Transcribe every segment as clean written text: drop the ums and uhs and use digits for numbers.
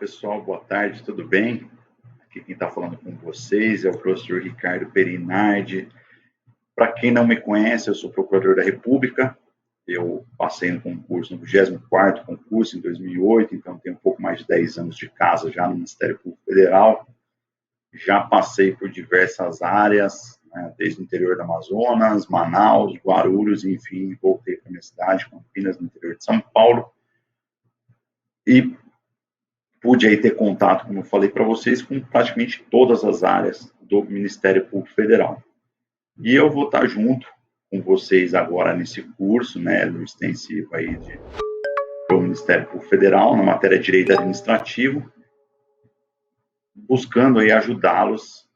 pessoal, boa tarde, tudo bem? Aqui quem está falando com vocês é o professor Ricardo Perinardi. Para quem não me conhece, eu sou procurador da República, eu passei no concurso, no 24º concurso em 2008, então tenho um pouco mais de 10 anos de casa já no Ministério Público Federal, já passei por diversas áreas, né, desde o interior do Amazonas, Manaus, Guarulhos, enfim, voltei para minha cidade, Campinas, no interior de São Paulo, e pude aí ter contato, como eu falei para vocês, com praticamente todas as áreas do Ministério Público Federal. E eu vou estar junto com vocês agora nesse curso, né, no extensivo aí do Ministério Público Federal, na matéria de Direito Administrativo, buscando aí ajudá-los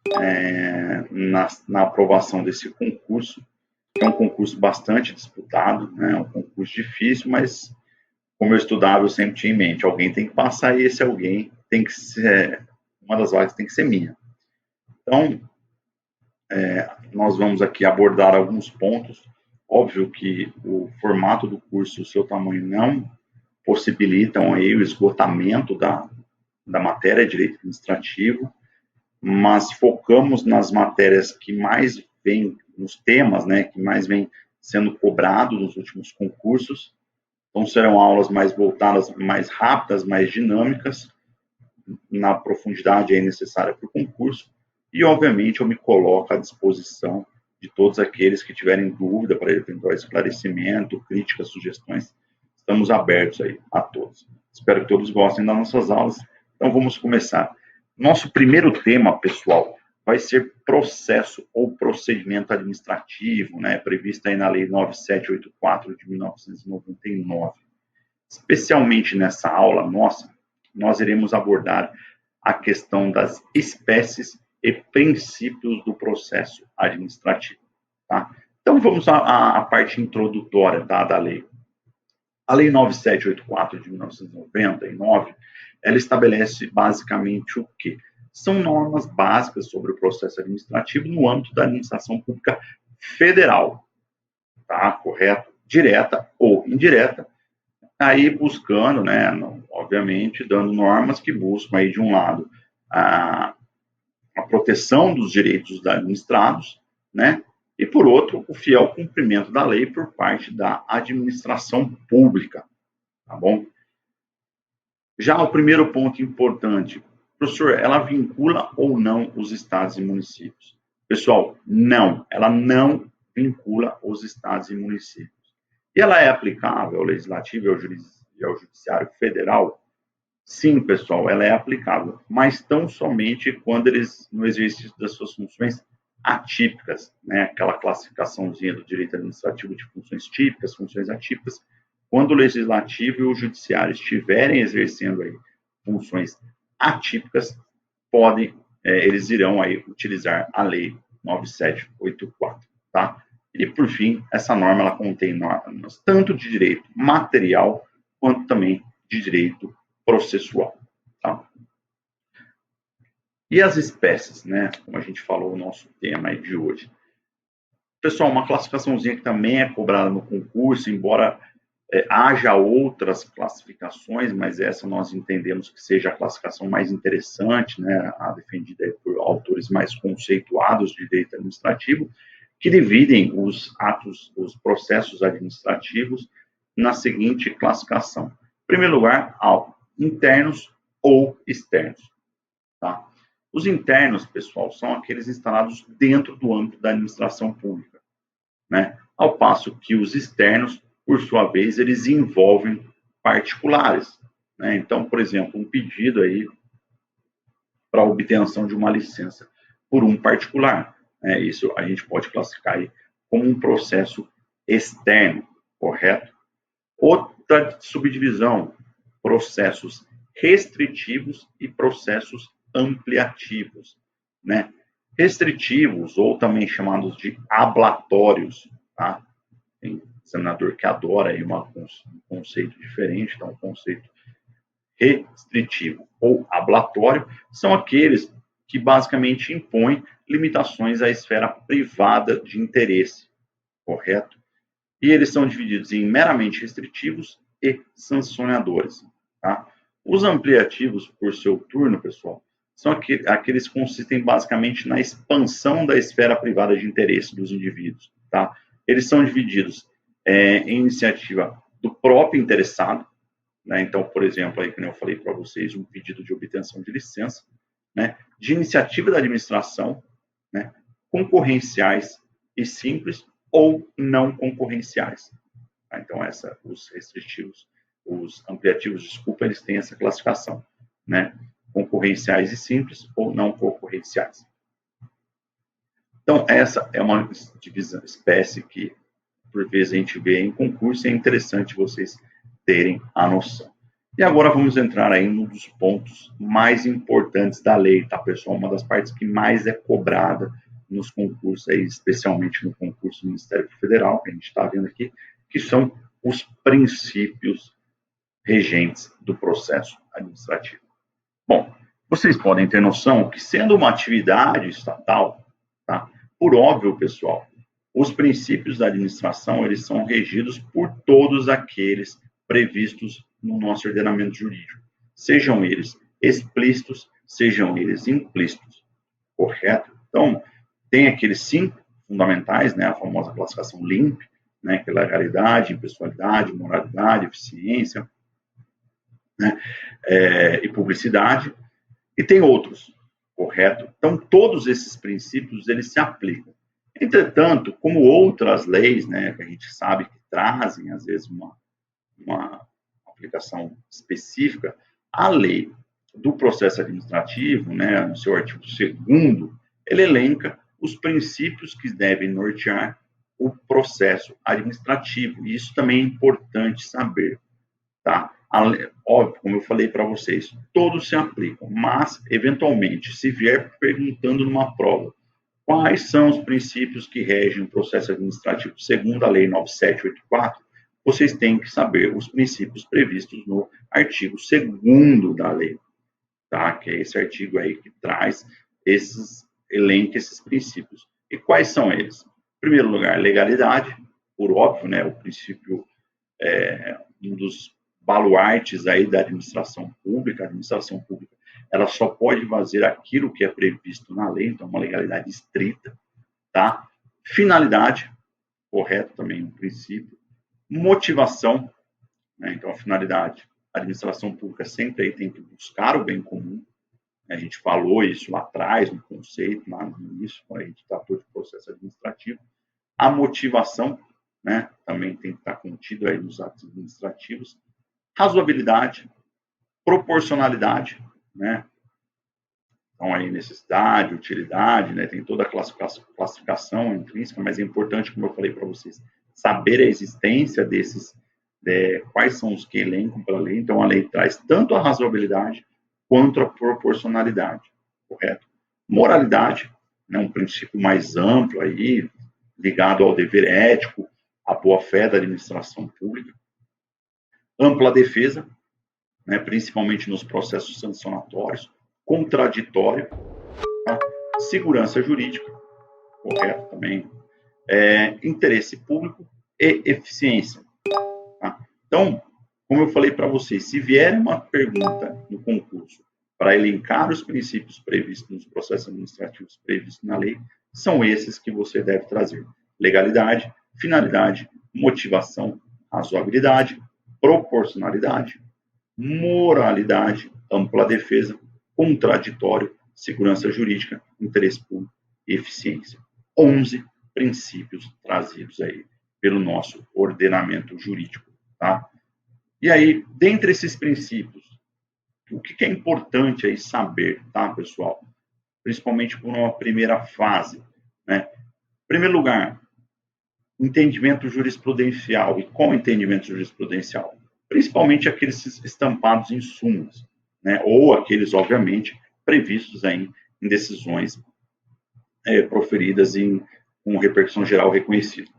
na aprovação desse concurso, que é um concurso bastante disputado, né, um concurso difícil, mas como eu estudava, eu sempre tinha em mente, alguém tem que passar e esse alguém tem que ser, uma das vagas tem que ser minha. Então, nós vamos aqui abordar alguns pontos. Óbvio que o formato do curso, o seu tamanho não possibilitam aí o esgotamento da matéria de direito administrativo, mas focamos nas matérias que mais vêm, nos temas, né, que mais vêm sendo cobrados nos últimos concursos. Então, serão aulas mais voltadas, mais rápidas, mais dinâmicas, na profundidade aí necessária para o concurso. E, obviamente, eu me coloco à disposição de todos aqueles que tiverem dúvida para eventual esclarecimento, críticas, sugestões. Estamos abertos aí a todos. Espero que todos gostem das nossas aulas. Então, vamos começar. Nosso primeiro tema, pessoal, vai ser processo ou procedimento administrativo, né, previsto aí na Lei 9784 de 1999. Especialmente nessa aula nossa, nós iremos abordar a questão das espécies e princípios do processo administrativo. Tá? Então, vamos à parte introdutória, tá, da lei. A Lei 9784 de 1999, ela estabelece basicamente o quê? São normas básicas sobre o processo administrativo no âmbito da administração pública federal, tá? Correto? Direta ou indireta, aí buscando, né, obviamente, dando normas que buscam aí, de um lado, a proteção dos direitos dos administrados, né, e, por outro, o fiel cumprimento da lei por parte da administração pública, tá bom? Já o primeiro ponto importante, professor, ela vincula ou não os estados e municípios? Pessoal, não, ela não vincula os estados e municípios. E ela é aplicável ao Legislativo e ao Judiciário Federal? Sim, pessoal, ela é aplicável, mas tão somente quando eles, no exercício das suas funções atípicas, né, aquela classificaçãozinha do direito administrativo de funções típicas, funções atípicas, quando o Legislativo e o Judiciário estiverem exercendo aí funções atípicas, eles irão aí utilizar a Lei 9784, tá? E, por fim, essa norma ela contém normas tanto de direito material quanto também de direito processual, tá? E as espécies, né? Como a gente falou, o nosso tema aí de hoje. Pessoal, uma classificaçãozinha que também é cobrada no concurso, embora haja outras classificações, mas essa nós entendemos que seja a classificação mais interessante, né? A defendida por autores mais conceituados de direito administrativo, que dividem os processos administrativos na seguinte classificação. Em primeiro lugar, internos ou externos, tá? Os internos, pessoal, são aqueles instalados dentro do âmbito da administração pública, né? Ao passo que os externos, por sua vez, eles envolvem particulares, né? Então, por exemplo, um pedido aí para obtenção de uma licença por um particular, né? Isso a gente pode classificar aí como um processo externo, correto? Outra subdivisão, processos restritivos e processos ampliativos, né? Restritivos, ou também chamados de ablatórios, tá? Tem examinador que adora aí um conceito diferente, então, um conceito restritivo ou ablatório são aqueles que basicamente impõem limitações à esfera privada de interesse, correto? E eles são divididos em meramente restritivos e sancionadores, tá? Os ampliativos, por seu turno, pessoal, são aqueles que consistem basicamente na expansão da esfera privada de interesse dos indivíduos, tá? Eles são divididos em iniciativa do próprio interessado, né? Então, por exemplo, aí, como eu falei para vocês, um pedido de obtenção de licença, né? De iniciativa da administração, né? Concorrenciais e simples ou não concorrenciais. Tá? Então, os restritivos, os ampliativos, desculpa, eles têm essa classificação, né? Concorrenciais e simples ou não concorrenciais. Então, essa é uma divisão, espécie que, por vezes, a gente vê em concurso e é interessante vocês terem a noção. E agora vamos entrar aí num dos pontos mais importantes da lei, tá, pessoal? Uma das partes que mais é cobrada nos concursos, aí, especialmente no concurso do Ministério Federal, que a gente está vendo aqui, que são os princípios regentes do processo administrativo. Bom, vocês podem ter noção que, sendo uma atividade estatal, tá, por óbvio, pessoal, os princípios da administração, eles são regidos por todos aqueles previstos no nosso ordenamento jurídico, sejam eles explícitos, sejam eles implícitos, correto? Então, tem aqueles 5 fundamentais, né, a famosa classificação LIMP, né, que é legalidade, impessoalidade, moralidade, eficiência, né, e publicidade, e tem outros, correto? Então, todos esses princípios, eles se aplicam. Entretanto, como outras leis, né, que a gente sabe que trazem, às vezes, uma aplicação específica, a lei do processo administrativo, né, no seu artigo 2º, ele elenca os princípios que devem nortear o processo administrativo. E isso também é importante saber, tá? Óbvio, como eu falei para vocês, todos se aplicam, mas, eventualmente, se vier perguntando numa prova quais são os princípios que regem o processo administrativo segundo a Lei 9784, vocês têm que saber os princípios previstos no artigo 2º da lei, tá? Que é esse artigo aí que traz elenca esses princípios. E quais são eles? Em primeiro lugar, legalidade, por óbvio, né? O princípio um dos baluartes aí da administração pública. A administração pública, ela só pode fazer aquilo que é previsto na lei, então uma legalidade estrita, tá? Finalidade, correto também um princípio. Motivação, né? Então a finalidade, a administração pública sempre aí tem que buscar o bem comum. A gente falou isso lá atrás, no conceito, lá no início, quando a gente tratou de processo administrativo. A motivação, né, também tem que estar contido aí nos atos administrativos. Razoabilidade, proporcionalidade, né? Então, aí, necessidade, utilidade, né? Tem toda a classificação intrínseca, mas é importante, como eu falei para vocês, saber a existência desses, quais são os que elencam pela lei. Então, a lei traz tanto a razoabilidade quanto a proporcionalidade, correto? Moralidade, né? Um princípio mais amplo aí, ligado ao dever ético, à boa-fé da administração pública. Ampla defesa, né? Principalmente nos processos sancionatórios. Contraditório, tá? Segurança jurídica, correto também, interesse público e eficiência. Tá? Então, como eu falei para vocês, se vier uma pergunta no concurso para elencar os princípios previstos nos processos administrativos previstos na lei, são esses que você deve trazer: legalidade, finalidade, motivação, razoabilidade, proporcionalidade, moralidade, ampla defesa, contraditório, segurança jurídica, interesse público e eficiência. 11 princípios trazidos aí pelo nosso ordenamento jurídico, tá? E aí, dentre esses princípios, o que é importante aí saber, tá, pessoal? Principalmente por uma primeira fase, né? Em primeiro lugar, entendimento jurisprudencial. E qual entendimento jurisprudencial? Principalmente aqueles estampados em súmulas, né? Ou aqueles, obviamente, previstos aí em decisões proferidas com repercussão geral reconhecida.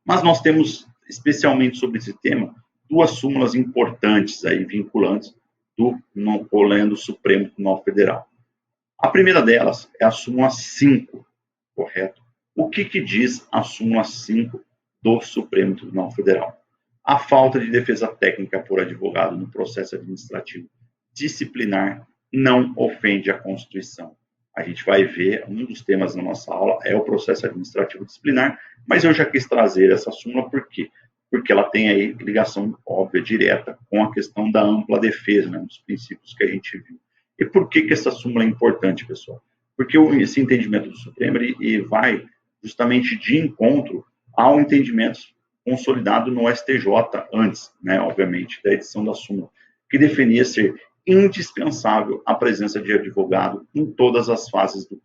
Mas nós temos, especialmente sobre esse tema, 2 súmulas importantes aí, vinculantes do Colendo Supremo Tribunal Federal. A primeira delas é a súmula 5, correto? O que diz a súmula 5 do Supremo Tribunal Federal? A falta de defesa técnica por advogado no processo administrativo disciplinar não ofende a Constituição. A gente vai ver, um dos temas da nossa aula é o processo administrativo disciplinar, mas eu já quis trazer essa súmula por quê? Porque ela tem aí ligação óbvia, direta, com a questão da ampla defesa, né, dos princípios que a gente viu. E por que essa súmula é importante, pessoal? Porque esse entendimento do Supremo ele vai justamente de encontro ao entendimento consolidado no STJ antes, né, obviamente, da edição da súmula, que definia ser indispensável a presença de advogado em todas as fases do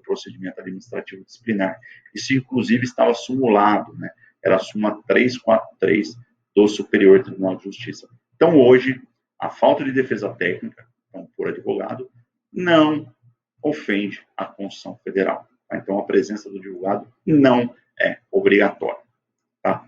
procedimento administrativo disciplinar. Isso, inclusive, estava sumulado, né? Era a súmula 343 do Superior Tribunal de Justiça. Então, hoje, a falta de defesa técnica, então, por advogado, não ofende a Constituição Federal. Tá? Então, a presença do advogado não é obrigatória. Tá?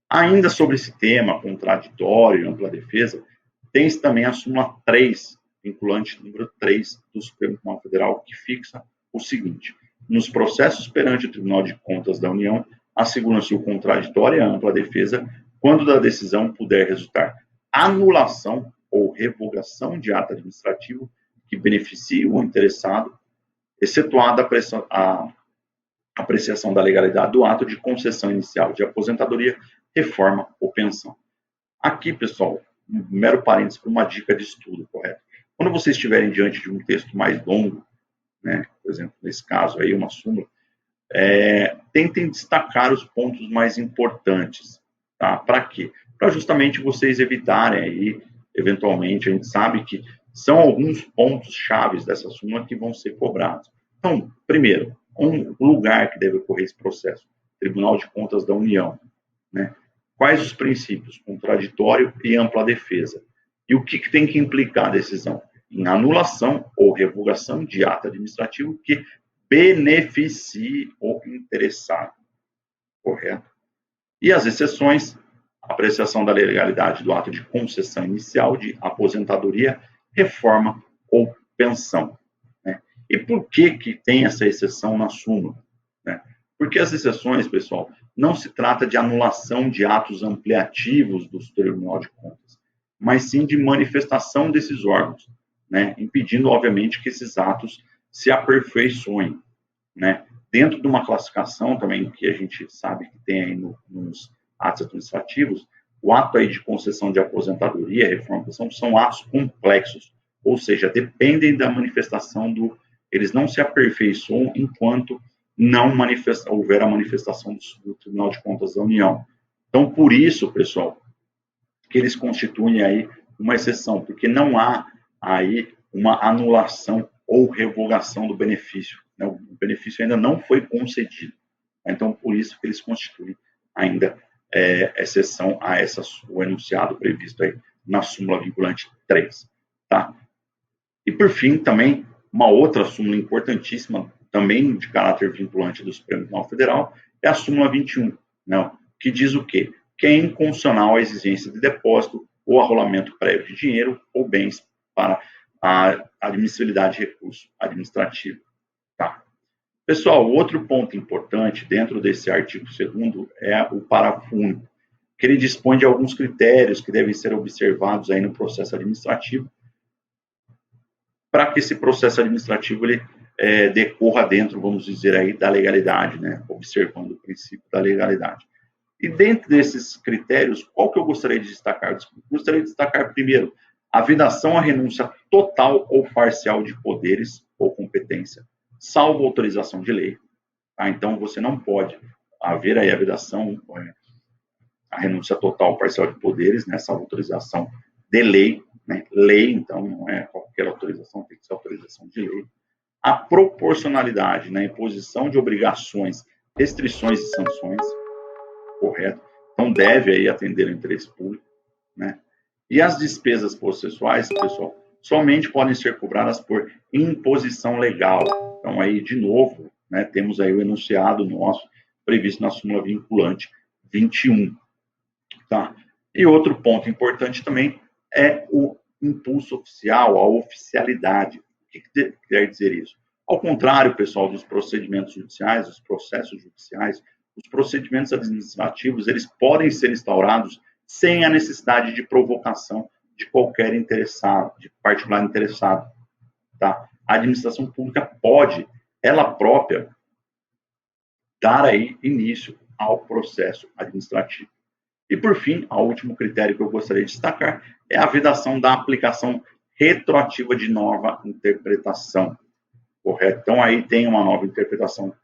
Ainda sobre esse tema, contraditório e ampla defesa, tem-se também a súmula 3, vinculante número 3 do Supremo Tribunal Federal, que fixa o seguinte: nos processos perante o Tribunal de Contas da União, assegura-se o contraditório e a ampla defesa quando da decisão puder resultar anulação ou revogação de ato administrativo que beneficie o interessado, excetuada a apreciação da legalidade do ato de concessão inicial de aposentadoria, reforma ou pensão. Aqui, pessoal, um mero parênteses para uma dica de estudo, correto? Quando vocês estiverem diante de um texto mais longo, né, por exemplo, nesse caso aí, uma súmula, tentem destacar os pontos mais importantes, tá? Para quê? Para justamente vocês evitarem aí, eventualmente, a gente sabe que são alguns pontos chaves dessa súmula que vão ser cobrados. Então, primeiro, o lugar que deve ocorrer esse processo, Tribunal de Contas da União, né? Quais os princípios? Contraditório e ampla defesa. E o que tem que implicar a decisão? Em anulação ou revogação de ato administrativo que beneficie o interessado. Correto? E as exceções, apreciação da legalidade do ato de concessão inicial de aposentadoria, reforma ou pensão. Né? E por que tem essa exceção na súmula? Né? Porque as exceções, pessoal, não se trata de anulação de atos ampliativos do Tribunal de Contas, mas sim de manifestação desses órgãos, né? Impedindo, obviamente, que esses atos se aperfeiçoem. Né? Dentro de uma classificação também que a gente sabe que tem aí nos atos administrativos, o ato aí de concessão de aposentadoria, reforma e pensão, são atos complexos, ou seja, dependem da manifestação eles não se aperfeiçoam enquanto não houver a manifestação do Tribunal de Contas da União. Então, por isso, pessoal, que eles constituem aí uma exceção, porque não há aí uma anulação ou revogação do benefício. Né? O benefício ainda não foi concedido. Então, por isso que eles constituem ainda exceção a o enunciado previsto aí na súmula vinculante 3. Tá? E, por fim, também, uma outra súmula importantíssima, também de caráter vinculante do Supremo Tribunal Federal, é a súmula 21, né, que diz o quê? Que é inconstitucional a exigência de depósito ou arrolamento prévio de dinheiro ou bens para a admissibilidade de recurso administrativo. Tá. Pessoal, outro ponto importante dentro desse artigo 2º é o parágrafo único, que ele dispõe de alguns critérios que devem ser observados aí no processo administrativo, para que esse processo administrativo ele decorra dentro, vamos dizer aí, da legalidade, né? Observando o princípio da legalidade. E dentro desses critérios, qual que eu gostaria de destacar? Gostaria de destacar primeiro a vedação à renúncia total ou parcial de poderes ou competência, salvo autorização de lei. Tá? Então, você não pode haver aí a vedação, a renúncia total ou parcial de poderes, né? Salvo autorização de lei. Né? Lei, então, não é qualquer autorização, tem que ser autorização de lei. A proporcionalidade na imposição de obrigações, restrições e sanções, correto? Então, deve aí atender o interesse público, né? E as despesas processuais, pessoal, somente podem ser cobradas por imposição legal. Então, aí, de novo, né, temos aí o enunciado nosso, previsto na súmula vinculante 21. Tá? E outro ponto importante também é o impulso oficial, a oficialidade. O que quer dizer isso? Ao contrário, pessoal, dos procedimentos judiciais, dos processos judiciais, os procedimentos administrativos, eles podem ser instaurados sem a necessidade de provocação de qualquer interessado, de particular interessado, tá? A administração pública pode, ela própria, dar aí início ao processo administrativo. E, por fim, o último critério que eu gostaria de destacar é a vedação da aplicação retroativa de nova interpretação, correto? Então, aí tem uma nova interpretação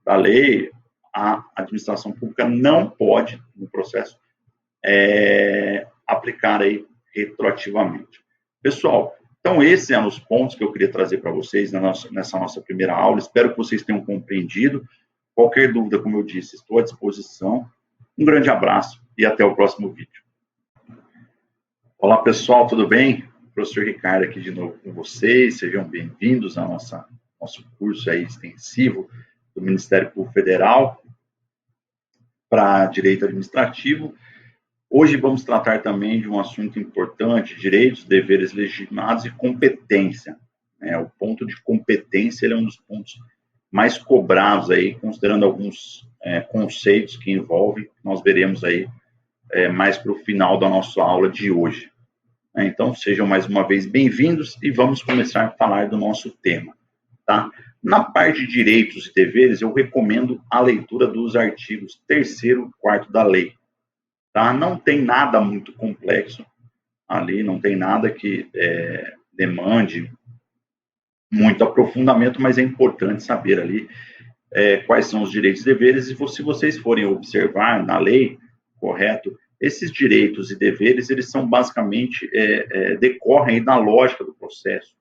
da lei, a administração pública não pode, no processo, aplicar aí retroativamente. Pessoal, então esses eram os pontos que eu queria trazer para vocês nessa nossa primeira aula. Espero que vocês tenham compreendido. Qualquer dúvida, como eu disse, estou à disposição. Um grande abraço e até o próximo vídeo. Olá, pessoal, tudo bem? Professor Ricardo aqui de novo com vocês. Sejam bem-vindos ao nosso curso aí extensivo do Ministério Público Federal para Direito Administrativo. Hoje vamos tratar também de um assunto importante, direitos, deveres legitimados e competência. O ponto de competência ele é um dos pontos mais cobrados aí, considerando alguns conceitos que envolvem, nós veremos aí mais para o final da nossa aula de hoje. Então, sejam mais uma vez bem-vindos e vamos começar a falar do nosso tema, tá? Na parte de direitos e deveres, eu recomendo a leitura dos artigos 3º e 4º da lei, tá? Não tem nada muito complexo ali, não tem nada que demande muito aprofundamento, mas é importante saber ali quais são os direitos e deveres, e se vocês forem observar na lei, correto, esses direitos e deveres, eles são basicamente, decorrem da lógica do processo,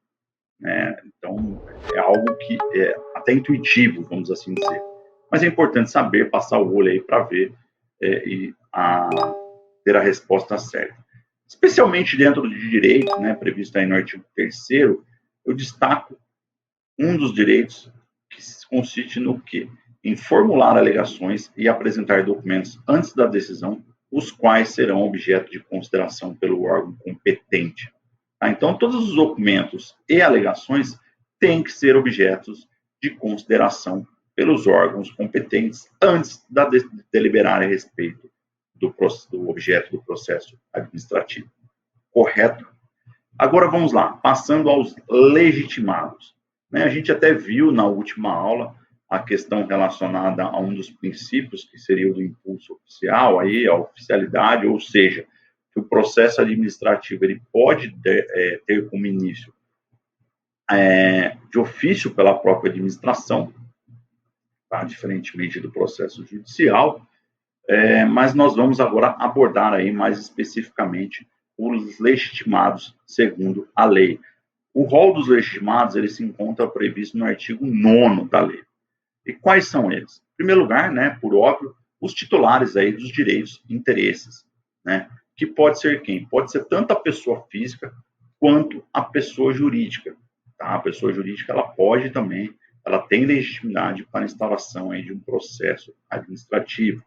né? Então, é algo que é até intuitivo, vamos assim dizer. Mas é importante saber, passar o olho aí para ver e ter a resposta certa. Especialmente dentro de direitos, né, previsto aí no artigo 3º, eu destaco um dos direitos que consiste no quê? Em formular alegações e apresentar documentos antes da decisão, os quais serão objeto de consideração pelo órgão competente. Tá? Então, todos os documentos e alegações têm que ser objetos de consideração pelos órgãos competentes antes de deliberar a respeito do objeto do processo administrativo. Correto? Agora vamos lá, passando aos legitimados. A gente até viu na última aula a questão relacionada a um dos princípios, que seria o do impulso oficial, aí, a oficialidade, ou seja, que o processo administrativo ele pode ter como início de ofício pela própria administração, tá? Diferentemente do processo judicial, mas nós vamos agora abordar aí mais especificamente os legitimados segundo a lei. O rol dos legitimados ele se encontra previsto no artigo 9º da lei. E quais são eles? Em primeiro lugar, né, por óbvio, os titulares aí dos direitos e interesses, né, que pode ser quem? Pode ser tanto a pessoa física quanto a pessoa jurídica. Tá? A pessoa jurídica ela pode também, ela tem legitimidade para a instalação aí de um processo administrativo.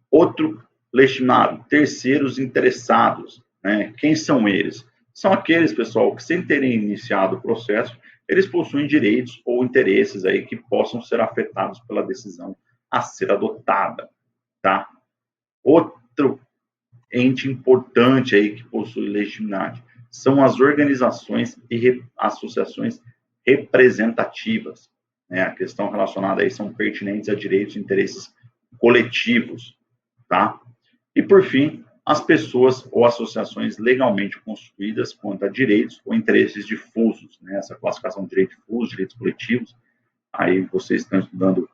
Outro legitimado, terceiros interessados, né? Quem são eles? São aqueles, pessoal, que sem terem iniciado o processo, eles possuem direitos ou interesses aí que possam ser afetados pela decisão a ser adotada, tá? Outro ente importante aí que possui legitimidade são as organizações e associações representativas, né? A questão relacionada aí são pertinentes a direitos e interesses coletivos, tá? E, por fim, as pessoas ou associações legalmente constituídas quanto a direitos ou interesses difusos, né? Essa classificação de direitos difusos, direitos coletivos, aí vocês estão estudando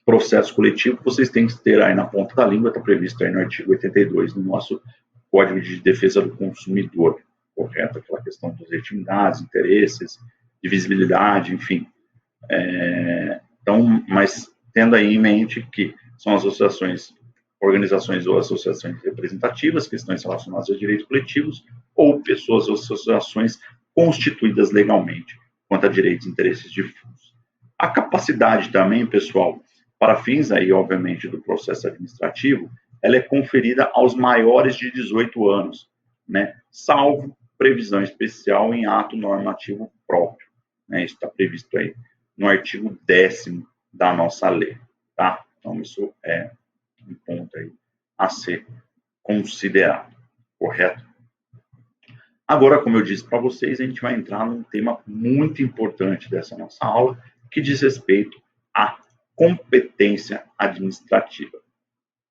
processo coletivo, vocês têm que ter aí na ponta da língua, está previsto aí no artigo 82 do nosso Código de Defesa do Consumidor, correto? Aquela questão dos legitimidades, interesses, divisibilidade, enfim. Então, mas tendo aí em mente que são associações, organizações ou associações representativas, questões relacionadas a direitos coletivos, ou pessoas ou associações constituídas legalmente quanto a direitos e interesses difusos. A capacidade também, pessoal, para fins aí, obviamente, do processo administrativo, ela é conferida aos maiores de 18 anos, né? Salvo previsão especial em ato normativo próprio, né? Isso está previsto aí no artigo 10º da nossa lei, tá? Então, isso é um ponto aí a ser considerado, correto? Agora, como eu disse para vocês, a gente vai entrar num tema muito importante dessa nossa aula, que diz respeito à competência administrativa.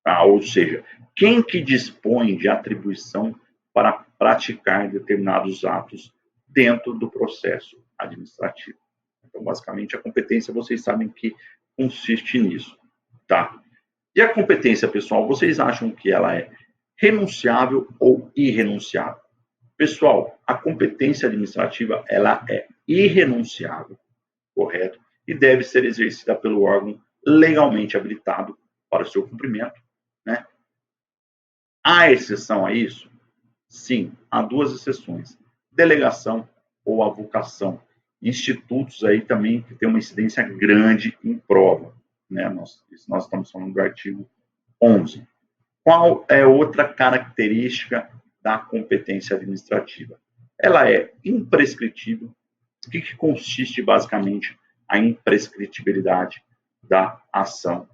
Tá? Ou seja, quem que dispõe de atribuição para praticar determinados atos dentro do processo administrativo. Então, basicamente, a competência, vocês sabem que consiste nisso. Tá? E a competência, pessoal, vocês acham que ela é renunciável ou irrenunciável? Pessoal, a competência administrativa, ela é irrenunciável, correto? E deve ser exercida pelo órgão legalmente habilitado para o seu cumprimento, né? Há exceção a isso? Sim, há duas exceções. Delegação ou avocação. Institutos aí também que tem uma incidência grande em prova, né? Nós estamos falando do artigo 11. Qual é outra característica da competência administrativa? Ela é imprescritível. O que consiste basicamente a imprescritibilidade da ação,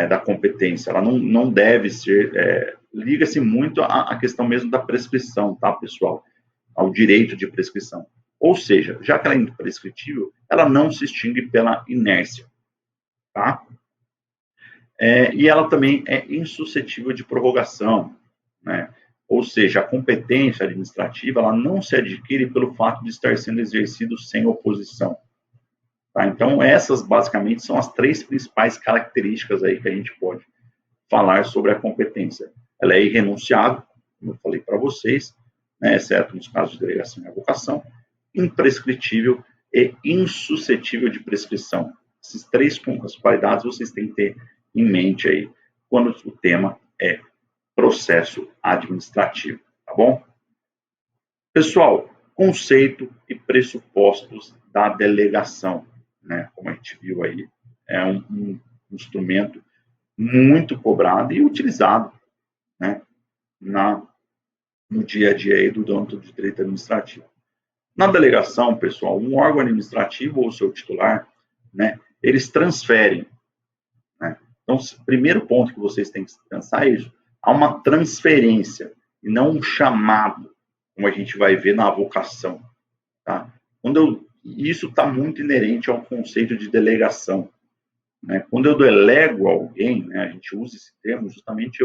da competência? Ela não deve ser, liga-se muito à questão mesmo da prescrição, tá, pessoal? Ao direito de prescrição. Ou seja, já que ela é imprescritível, ela não se extingue pela inércia, tá? E ela também é insuscetível de prorrogação, né? Ou seja, a competência administrativa ela não se adquire pelo fato de estar sendo exercido sem oposição. Tá? Então, essas basicamente são as três principais características aí que a gente pode falar sobre a competência. Ela é irrenunciável, como eu falei para vocês, né? Exceto nos casos de delegação e avocação, imprescritível e insuscetível de prescrição. Esses três qualidades vocês têm que ter em mente aí quando o tema é processo administrativo, tá bom? Pessoal, conceito e pressupostos da delegação, né? Como a gente viu aí, é um instrumento muito cobrado e utilizado, né? No dia a dia aí do dono do direito administrativo. Na delegação, pessoal, um órgão administrativo ou seu titular, né? Eles transferem, né? Então, o primeiro ponto que vocês têm que pensar é isso. Há uma transferência e não um chamado, como a gente vai ver na avocação. Tá? Isso está muito inerente ao conceito de delegação. Né? Quando eu delego a alguém, né, a gente usa esse termo, justamente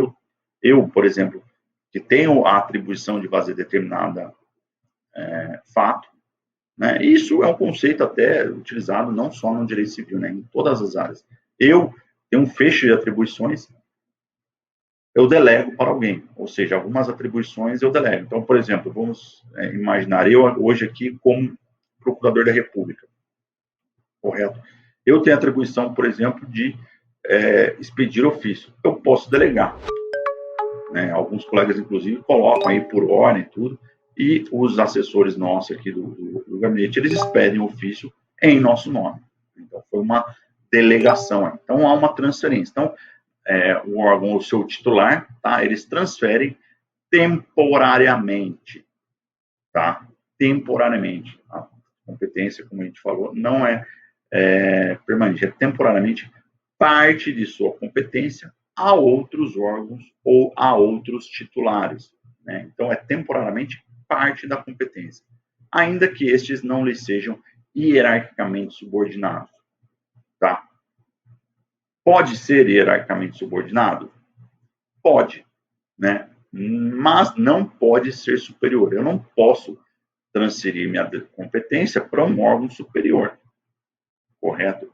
eu, por exemplo, que tenho a atribuição de fazer determinada fato, né, isso é um conceito até utilizado não só no direito civil, né, em todas as áreas. Eu tenho um fecho de atribuições, eu delego para alguém, ou seja, algumas atribuições eu delego. Então, por exemplo, vamos imaginar eu hoje aqui como procurador da República, correto? Eu tenho a atribuição, por exemplo, de expedir ofício. Eu posso delegar. Né? Alguns colegas, inclusive, colocam aí por ordem e tudo, e os assessores nossos aqui do gabinete, eles expedem ofício em nosso nome. Então, foi uma delegação. Então, há uma transferência. Então, o órgão, o seu titular, tá? Eles transferem temporariamente, tá? Temporariamente. A competência, como a gente falou, não é permanente, é temporariamente parte de sua competência a outros órgãos ou a outros titulares, né? Então, é temporariamente parte da competência, ainda que estes não lhe sejam hierarquicamente subordinados, tá? Pode ser hierarquicamente subordinado? Pode, né? Mas não pode ser superior. Eu não posso transferir minha competência para um órgão superior, correto?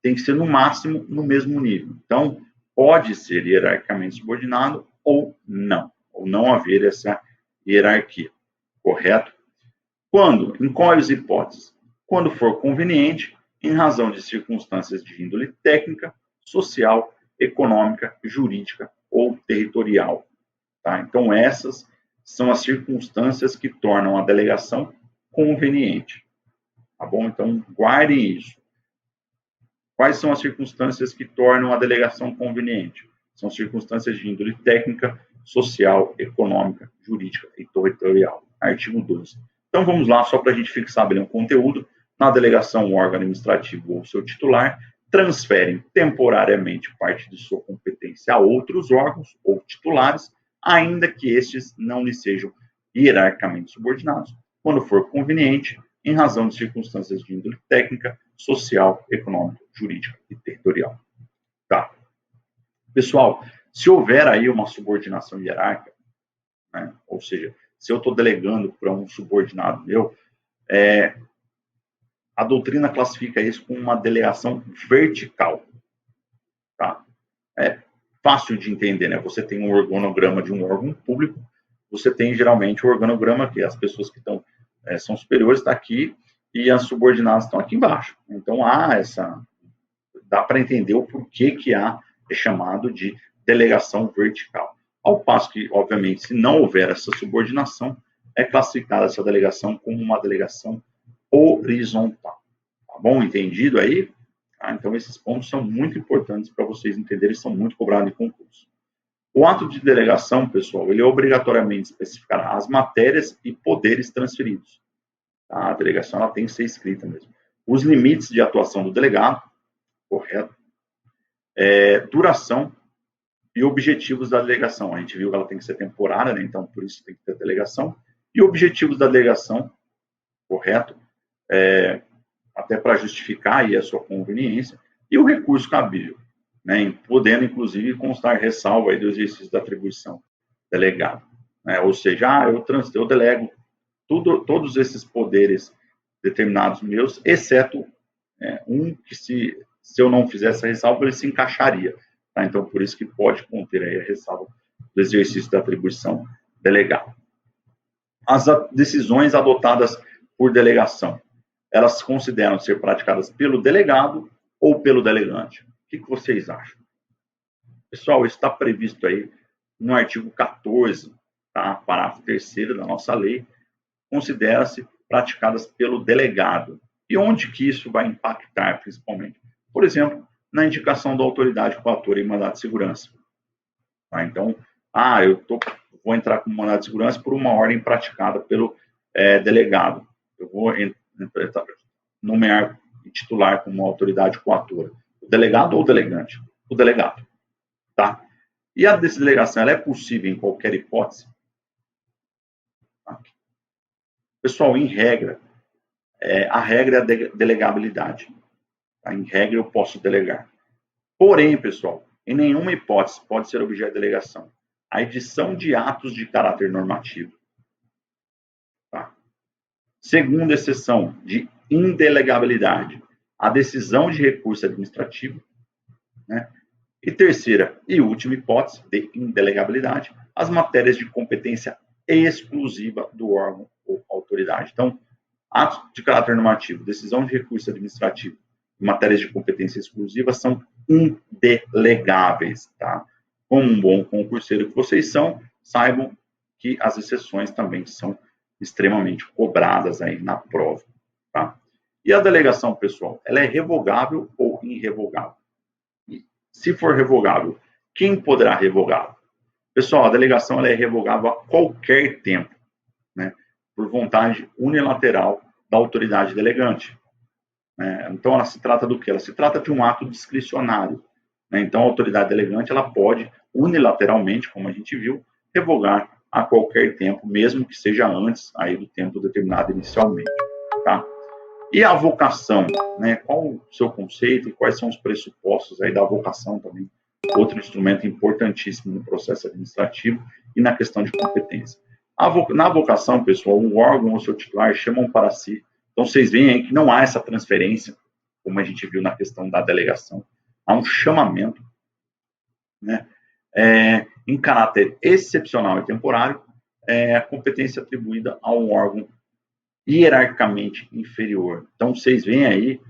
Tem que ser no máximo no mesmo nível. Então, pode ser hierarquicamente subordinado ou não haver essa hierarquia, correto? Quando? Em quais hipóteses? Quando for conveniente, em razão de circunstâncias de índole técnica, social, econômica, jurídica ou territorial. Tá? Então, essas são as circunstâncias que tornam a delegação conveniente. Tá bom? Então, guardem isso. Quais são as circunstâncias que tornam a delegação conveniente? São circunstâncias de índole técnica, social, econômica, jurídica e territorial. Artigo 12. Então, vamos lá, só para a gente fixar bem o conteúdo. Na delegação, o órgão administrativo ou seu titular transferem temporariamente parte de sua competência a outros órgãos ou titulares, ainda que estes não lhe sejam hierarquicamente subordinados, quando for conveniente, em razão de circunstâncias de índole técnica, social, econômica, jurídica e territorial. Tá. Pessoal, se houver aí uma subordinação hierárquica, né, ou seja, se eu estou delegando para um subordinado meu, a doutrina classifica isso como uma delegação vertical. Tá? É fácil de entender, né? Você tem um organograma de um órgão público, você tem geralmente o organograma que as pessoas que estão são superiores estão aqui e as subordinadas estão aqui embaixo. Então dá para entender o porquê que é chamado de delegação vertical. Ao passo que, obviamente, se não houver essa subordinação, é classificada essa delegação como uma delegação horizontal. Tá bom? Entendido aí? Então, esses pontos são muito importantes para vocês entenderem, são muito cobrados em concurso. O ato de delegação, pessoal, ele obrigatoriamente especificará as matérias e poderes transferidos. Tá? A delegação ela tem que ser escrita mesmo. Os limites de atuação do delegado, correto? Duração e objetivos da delegação. A gente viu que ela tem que ser temporária, né? Então, por isso tem que ter delegação. E objetivos da delegação, correto? Até para justificar aí a sua conveniência. E o recurso cabível, né? Podendo, inclusive, constar ressalva aí do exercício da atribuição delegada. Né? Ou seja, eu delego todos esses poderes determinados meus, exceto um que se eu não fizesse a ressalva, ele se encaixaria. Tá? Então, por isso que pode conter aí a ressalva do exercício da atribuição delegada. As decisões adotadas por delegação, elas consideram ser praticadas pelo delegado ou pelo delegante. O que vocês acham? Pessoal, isso está previsto aí no artigo 14, tá? Parágrafo 3º da nossa lei, considera-se praticadas pelo delegado. E onde que isso vai impactar, principalmente? Por exemplo, na indicação da autoridade coatora em mandado de segurança. Tá? Então, vou entrar com mandado de segurança por uma ordem praticada pelo delegado. Eu vou nomear e titular como autoridade coatora. O delegado ou o delegante? O delegado. Tá? E a desdelegação, ela é possível em qualquer hipótese? Tá? Pessoal, em regra, a regra é a delegabilidade. Tá? Em regra, eu posso delegar. Porém, pessoal, em nenhuma hipótese pode ser objeto de delegação a edição de atos de caráter normativo. Tá? Segunda exceção de indelegabilidade, a decisão de recurso administrativo. Né? E terceira e última hipótese de indelegabilidade, as matérias de competência exclusiva do órgão ou autoridade. Então, atos de caráter normativo, decisão de recurso administrativo e matérias de competência exclusiva são indelegáveis. Tá? Como um bom concurseiro que vocês são, saibam que as exceções também são extremamente cobradas aí na prova. Tá? E a delegação, pessoal, ela é revogável ou irrevogável? E, se for revogável, quem poderá revogá-la? Pessoal, a delegação ela é revogável a qualquer tempo, né? Por vontade unilateral da autoridade delegante. Então, ela se trata do quê? Ela se trata de um ato discricionário. Né? Então, a autoridade delegante ela pode unilateralmente, como a gente viu, revogar a qualquer tempo, mesmo que seja antes aí do tempo determinado inicialmente. Tá? E a avocação, né? Qual o seu conceito e quais são os pressupostos aí da avocação também? Outro instrumento importantíssimo no processo administrativo e na questão de competência. Na avocação, pessoal, o órgão ou seu titular chamam para si. Então, vocês veem aí que não há essa transferência, como a gente viu na questão da delegação. Há um chamamento, né? Em caráter excepcional e temporário, a competência atribuída a um órgão hierarquicamente inferior. Então, vocês veem aí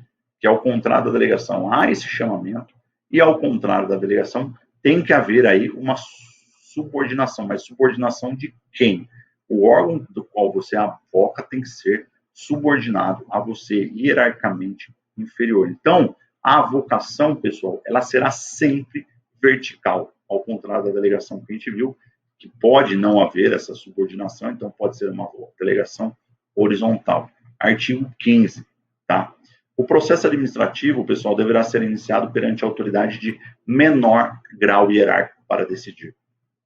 que, ao contrário da delegação, há esse chamamento, e, ao contrário da delegação, tem que haver aí uma subordinação. Mas subordinação de quem? O órgão do qual você avoca tem que ser subordinado a você, hierarquicamente inferior. Então, a avocação, pessoal, ela será sempre vertical, ao contrário da delegação que a gente viu, que pode não haver essa subordinação, então pode ser uma delegação horizontal. Artigo 15, tá? O processo administrativo, pessoal, deverá ser iniciado perante a autoridade de menor grau hierárquico para decidir.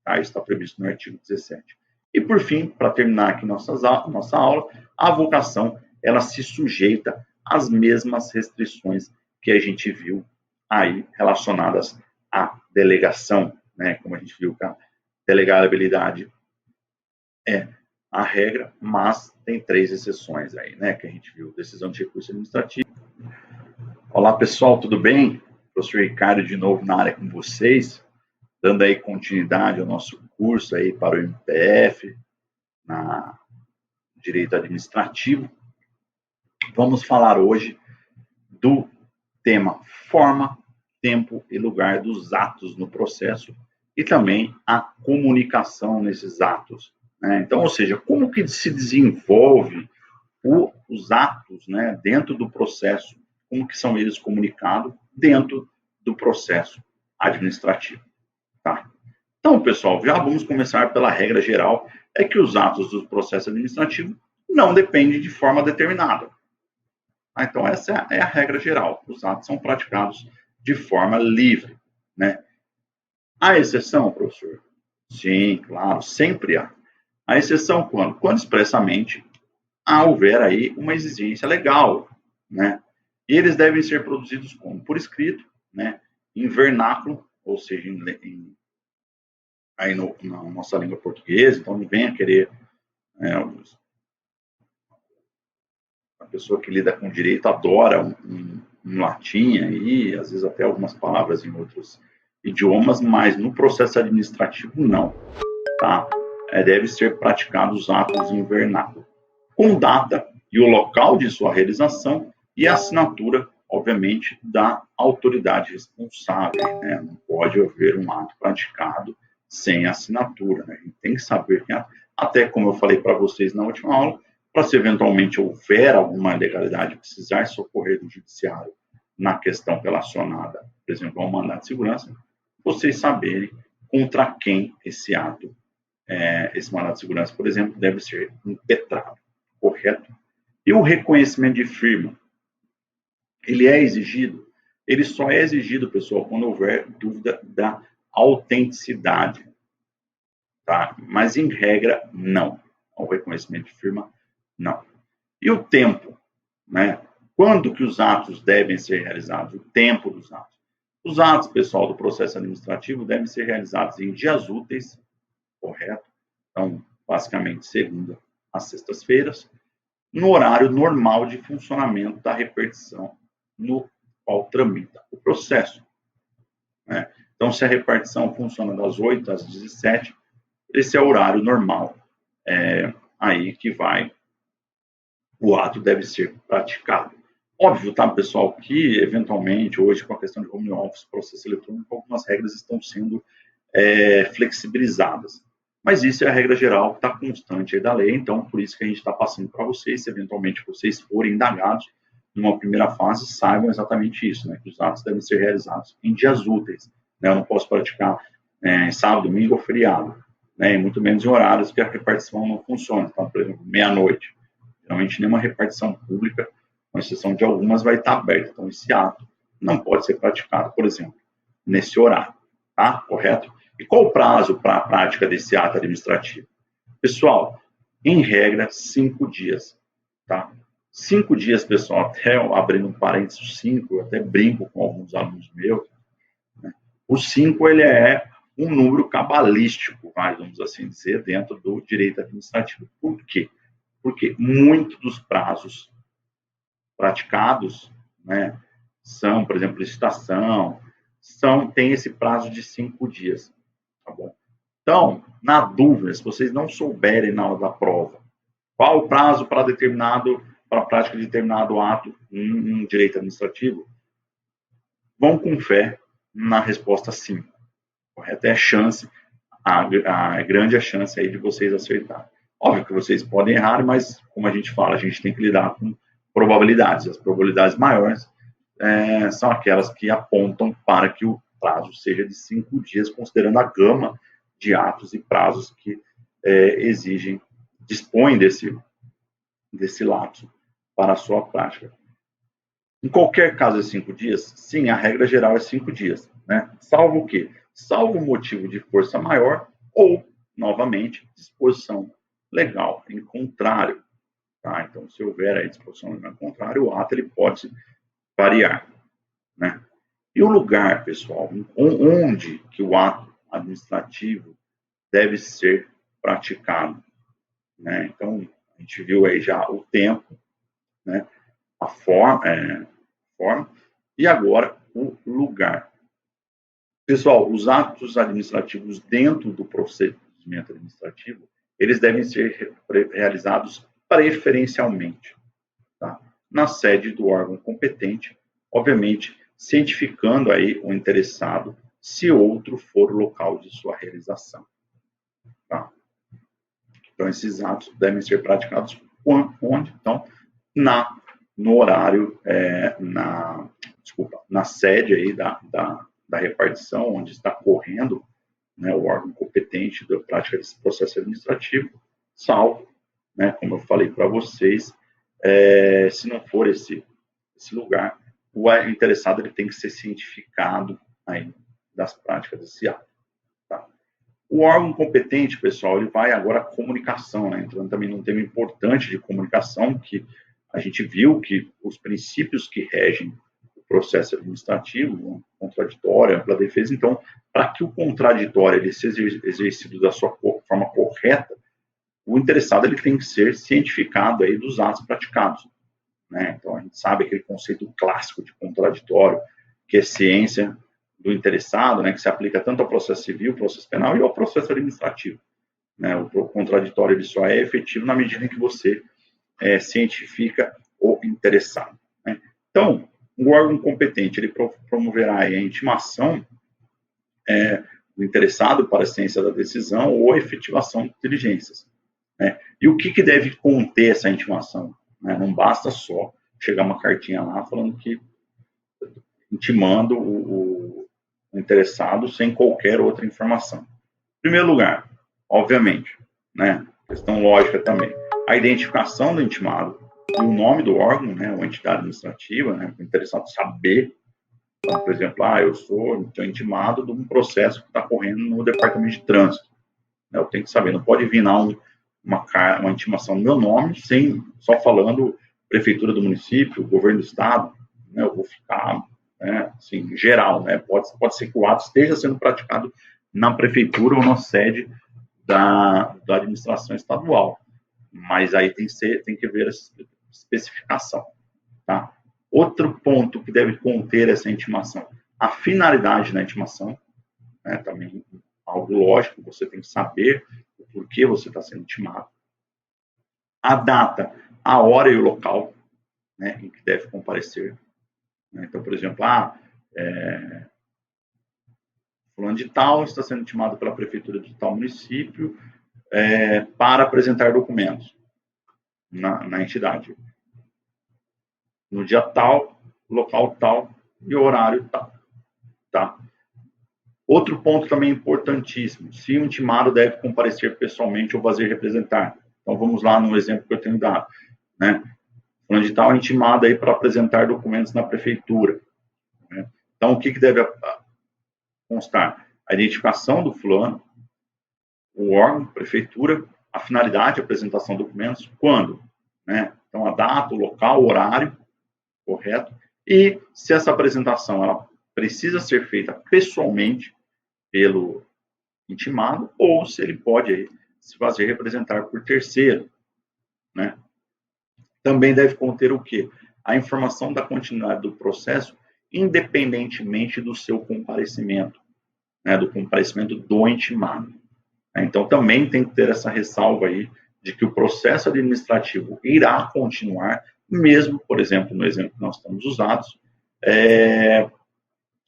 Tá? Isso está previsto no artigo 17. E, por fim, para terminar aqui nossa aula, a avocação, ela se sujeita às mesmas restrições que a gente viu aí relacionadas à delegação, né? Como a gente viu que a delegabilidade é a regra, mas tem 3 exceções aí, né? Que a gente viu: decisão de recurso administrativo. Olá, pessoal, tudo bem? Professor Ricardo de novo na área com vocês, dando aí continuidade ao nosso curso aí para o MPF, na Direito Administrativo. Vamos falar hoje do tema forma, tempo e lugar dos atos no processo e também a comunicação nesses atos, né? Então, ou seja, como que se desenvolve os atos, né, dentro do processo, como que são eles comunicados dentro do processo administrativo, tá? Então, pessoal, já vamos começar pela regra geral, é que os atos do processo administrativo não dependem de forma determinada. Então, essa é a regra geral. Os atos são praticados de forma livre, né? Há exceção, professor? Sim, claro, sempre há. A exceção quando? Quando expressamente houver aí uma exigência legal, né? E eles devem ser produzidos como? Por escrito, né? Em vernáculo, ou seja, aí na nossa língua portuguesa. Então não venha querer, a pessoa que lida com direito adora um latim aí, às vezes até algumas palavras em outros idiomas, mas no processo administrativo não, tá? Deve ser praticados os atos em vernáculo, com data e o local de sua realização e a assinatura, obviamente, da autoridade responsável, né? Não pode haver um ato praticado sem assinatura, né? A gente tem que saber que, até como eu falei para vocês na última aula, para se eventualmente houver alguma ilegalidade, precisar socorrer do judiciário na questão relacionada, por exemplo, ao mandado de segurança, vocês saberem contra quem esse ato, esse mandado de segurança, por exemplo, deve ser impetrado, correto? E o reconhecimento de firma, ele é exigido? Ele só é exigido, pessoal, quando houver dúvida da autenticidade, tá? Mas, em regra, não. O reconhecimento de firma, não. E o tempo, né? Quando que os atos devem ser realizados? O tempo dos atos. Os atos, pessoal, do processo administrativo devem ser realizados em dias úteis, correto? Então, basicamente, segunda às sextas-feiras, no horário normal de funcionamento da repartição no qual tramita o processo, né? Então, se a repartição funciona das 8 às 17, esse é o horário normal, aí que o ato deve ser praticado. Óbvio, tá, pessoal, que eventualmente, hoje, com a questão de home office, processo eletrônico, algumas regras estão sendo flexibilizadas. Mas isso é a regra geral que está constante aí da lei, então por isso que a gente está passando para vocês, se eventualmente vocês forem indagados numa primeira fase, saibam exatamente isso, né, que os atos devem ser realizados em dias úteis, né? Eu não posso praticar em sábado, domingo ou feriado, né, e muito menos em horários que a repartição não funciona, então, por exemplo, meia-noite. Geralmente nenhuma repartição pública, com exceção de algumas, vai estar aberta, então esse ato não pode ser praticado, por exemplo, nesse horário, tá? Correto? E qual o prazo para a prática desse ato administrativo? Pessoal, em regra, 5 dias, tá? 5 dias, pessoal, até abrindo um parênteses, 5, eu até brinco com alguns alunos meus, né? O 5, ele é um número cabalístico, vamos assim dizer, dentro do direito administrativo. Por quê? Porque muitos dos prazos praticados, né, são, por exemplo, licitação, tem esse prazo de 5 dias. Tá bom? Então, na dúvida, se vocês não souberem na hora da prova qual o prazo para a prática de determinado ato em direito administrativo, vão com fé na resposta 5. Correto? É a grande a chance aí de vocês acertarem. Óbvio que vocês podem errar, mas, como a gente fala, a gente tem que lidar com probabilidades. As probabilidades maiores são aquelas que apontam para que o prazo seja de 5 dias, considerando a gama de atos e prazos que dispõem desse lapso para a sua prática. Em qualquer caso é 5 dias? Sim, a regra geral é 5 dias, né? Salvo o quê? Salvo motivo de força maior, ou, novamente, disposição legal em contrário. Tá? Então, se houver a disposição legal em contrário, o ato ele pode variar. Né? E o lugar, pessoal, onde que o ato administrativo deve ser praticado. Né? Então, a gente viu aí já o tempo, né? A forma, e agora o lugar. Pessoal, os atos administrativos dentro do procedimento administrativo, eles devem ser realizados preferencialmente, tá? Na sede do órgão competente, obviamente, cientificando aí o interessado se outro for o local de sua realização. Tá? Então, esses atos devem ser praticados onde? Então, no horário, na sede aí da repartição, onde está correndo, né, o órgão competente da prática desse processo administrativo, salvo, né, como eu falei para vocês, se não for esse lugar, o interessado ele tem que ser cientificado aí das práticas desse ato. Tá? O órgão competente, pessoal, ele vai agora à comunicação, né, entrando também num tema importante de comunicação, que a gente viu que os princípios que regem o processo administrativo, contraditório, ampla defesa, então, para que o contraditório ele seja exercido da sua forma correta, o interessado ele tem que ser cientificado aí dos atos praticados. Né? Então, a gente sabe aquele conceito clássico de contraditório, que é ciência do interessado, né, que se aplica tanto ao processo civil, processo penal e ao processo administrativo. Né? O contraditório ele só é efetivo na medida em que você cientifica o interessado. Né? Então, o órgão competente ele promoverá a intimação do interessado para a ciência da decisão ou a efetivação de diligências. Né? E o que deve conter essa intimação? Né? Não basta só chegar uma cartinha lá falando que intimando o interessado sem qualquer outra informação. Em primeiro lugar, obviamente, né, questão lógica também, a identificação do intimado e o nome do órgão, né, ou entidade administrativa, né, o interessado saber. Então, por exemplo, eu sou intimado de um processo que está correndo no departamento de trânsito. Eu tenho que saber, não pode vir lá uma intimação no meu nome, só falando prefeitura do município, governo do estado, né, eu vou ficar, né, assim, geral, né, pode ser que o ato esteja sendo praticado na prefeitura ou na sede da administração estadual, mas aí tem que ver essa especificação, tá? Outro ponto que deve conter essa intimação, a finalidade da intimação, né, também algo lógico, você tem que saber o porquê você está sendo intimado. A data, a hora e o local, né, em que deve comparecer. Né? Então, por exemplo, fulano de tal está sendo intimado pela prefeitura de tal município para apresentar documentos na entidade. No dia tal, local tal e horário tal. Tá? Outro ponto também importantíssimo, se o intimado deve comparecer pessoalmente ou fazer representar. Então, vamos lá no exemplo que eu tenho dado. Né? Fulano de tal é intimado aí para apresentar documentos na prefeitura. Né? Então, o que deve constar? A identificação do fulano, o órgão, prefeitura, a finalidade, a apresentação de documentos, quando? Né? Então, a data, o local, o horário, correto? E se essa apresentação ela precisa ser feita pessoalmente pelo intimado ou se ele pode se fazer representar por terceiro, né? Também deve conter o quê? A informação da continuidade do processo, independentemente do seu comparecimento, né? Do comparecimento do intimado. Então, também tem que ter essa ressalva aí de que o processo administrativo irá continuar, mesmo, por exemplo, no exemplo que nós estamos usando,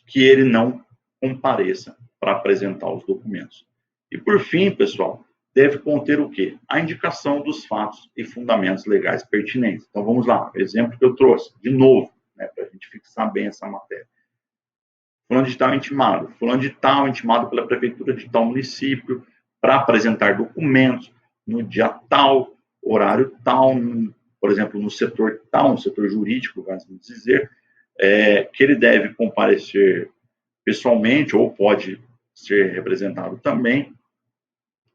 que ele não compareça para apresentar os documentos. E, por fim, pessoal, deve conter o quê? A indicação dos fatos e fundamentos legais pertinentes. Então, vamos lá, o exemplo que eu trouxe, de novo, né, para a gente fixar bem essa matéria. Fulano de tal intimado. Fulano de tal intimado pela prefeitura de tal município para apresentar documentos no dia tal, horário tal, por exemplo, no setor tal, no setor jurídico, vamos dizer, que ele deve comparecer pessoalmente ou pode ser representado também,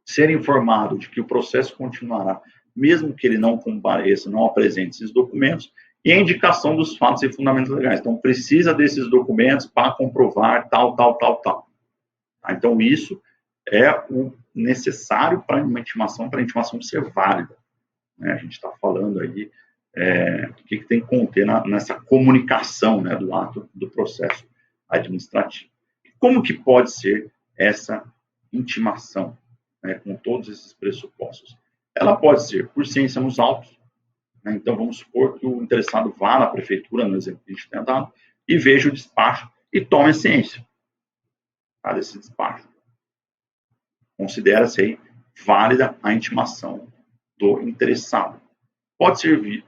ser informado de que o processo continuará, mesmo que ele não compareça, não apresente esses documentos, e a indicação dos fatos e fundamentos legais. Então, precisa desses documentos para comprovar tal. Então, isso é o necessário para a intimação ser válida. Né? A gente está falando aí o que tem que conter nessa comunicação, né, do ato do processo administrativo. Como que pode ser essa intimação, né, com todos esses pressupostos? Ela pode ser por ciência nos autos, né? Então vamos supor que o interessado vá na prefeitura, no exemplo que a gente tem dado, e veja o despacho e tome a ciência, tá, desse despacho. Considera-se aí válida a intimação do interessado. Pode ser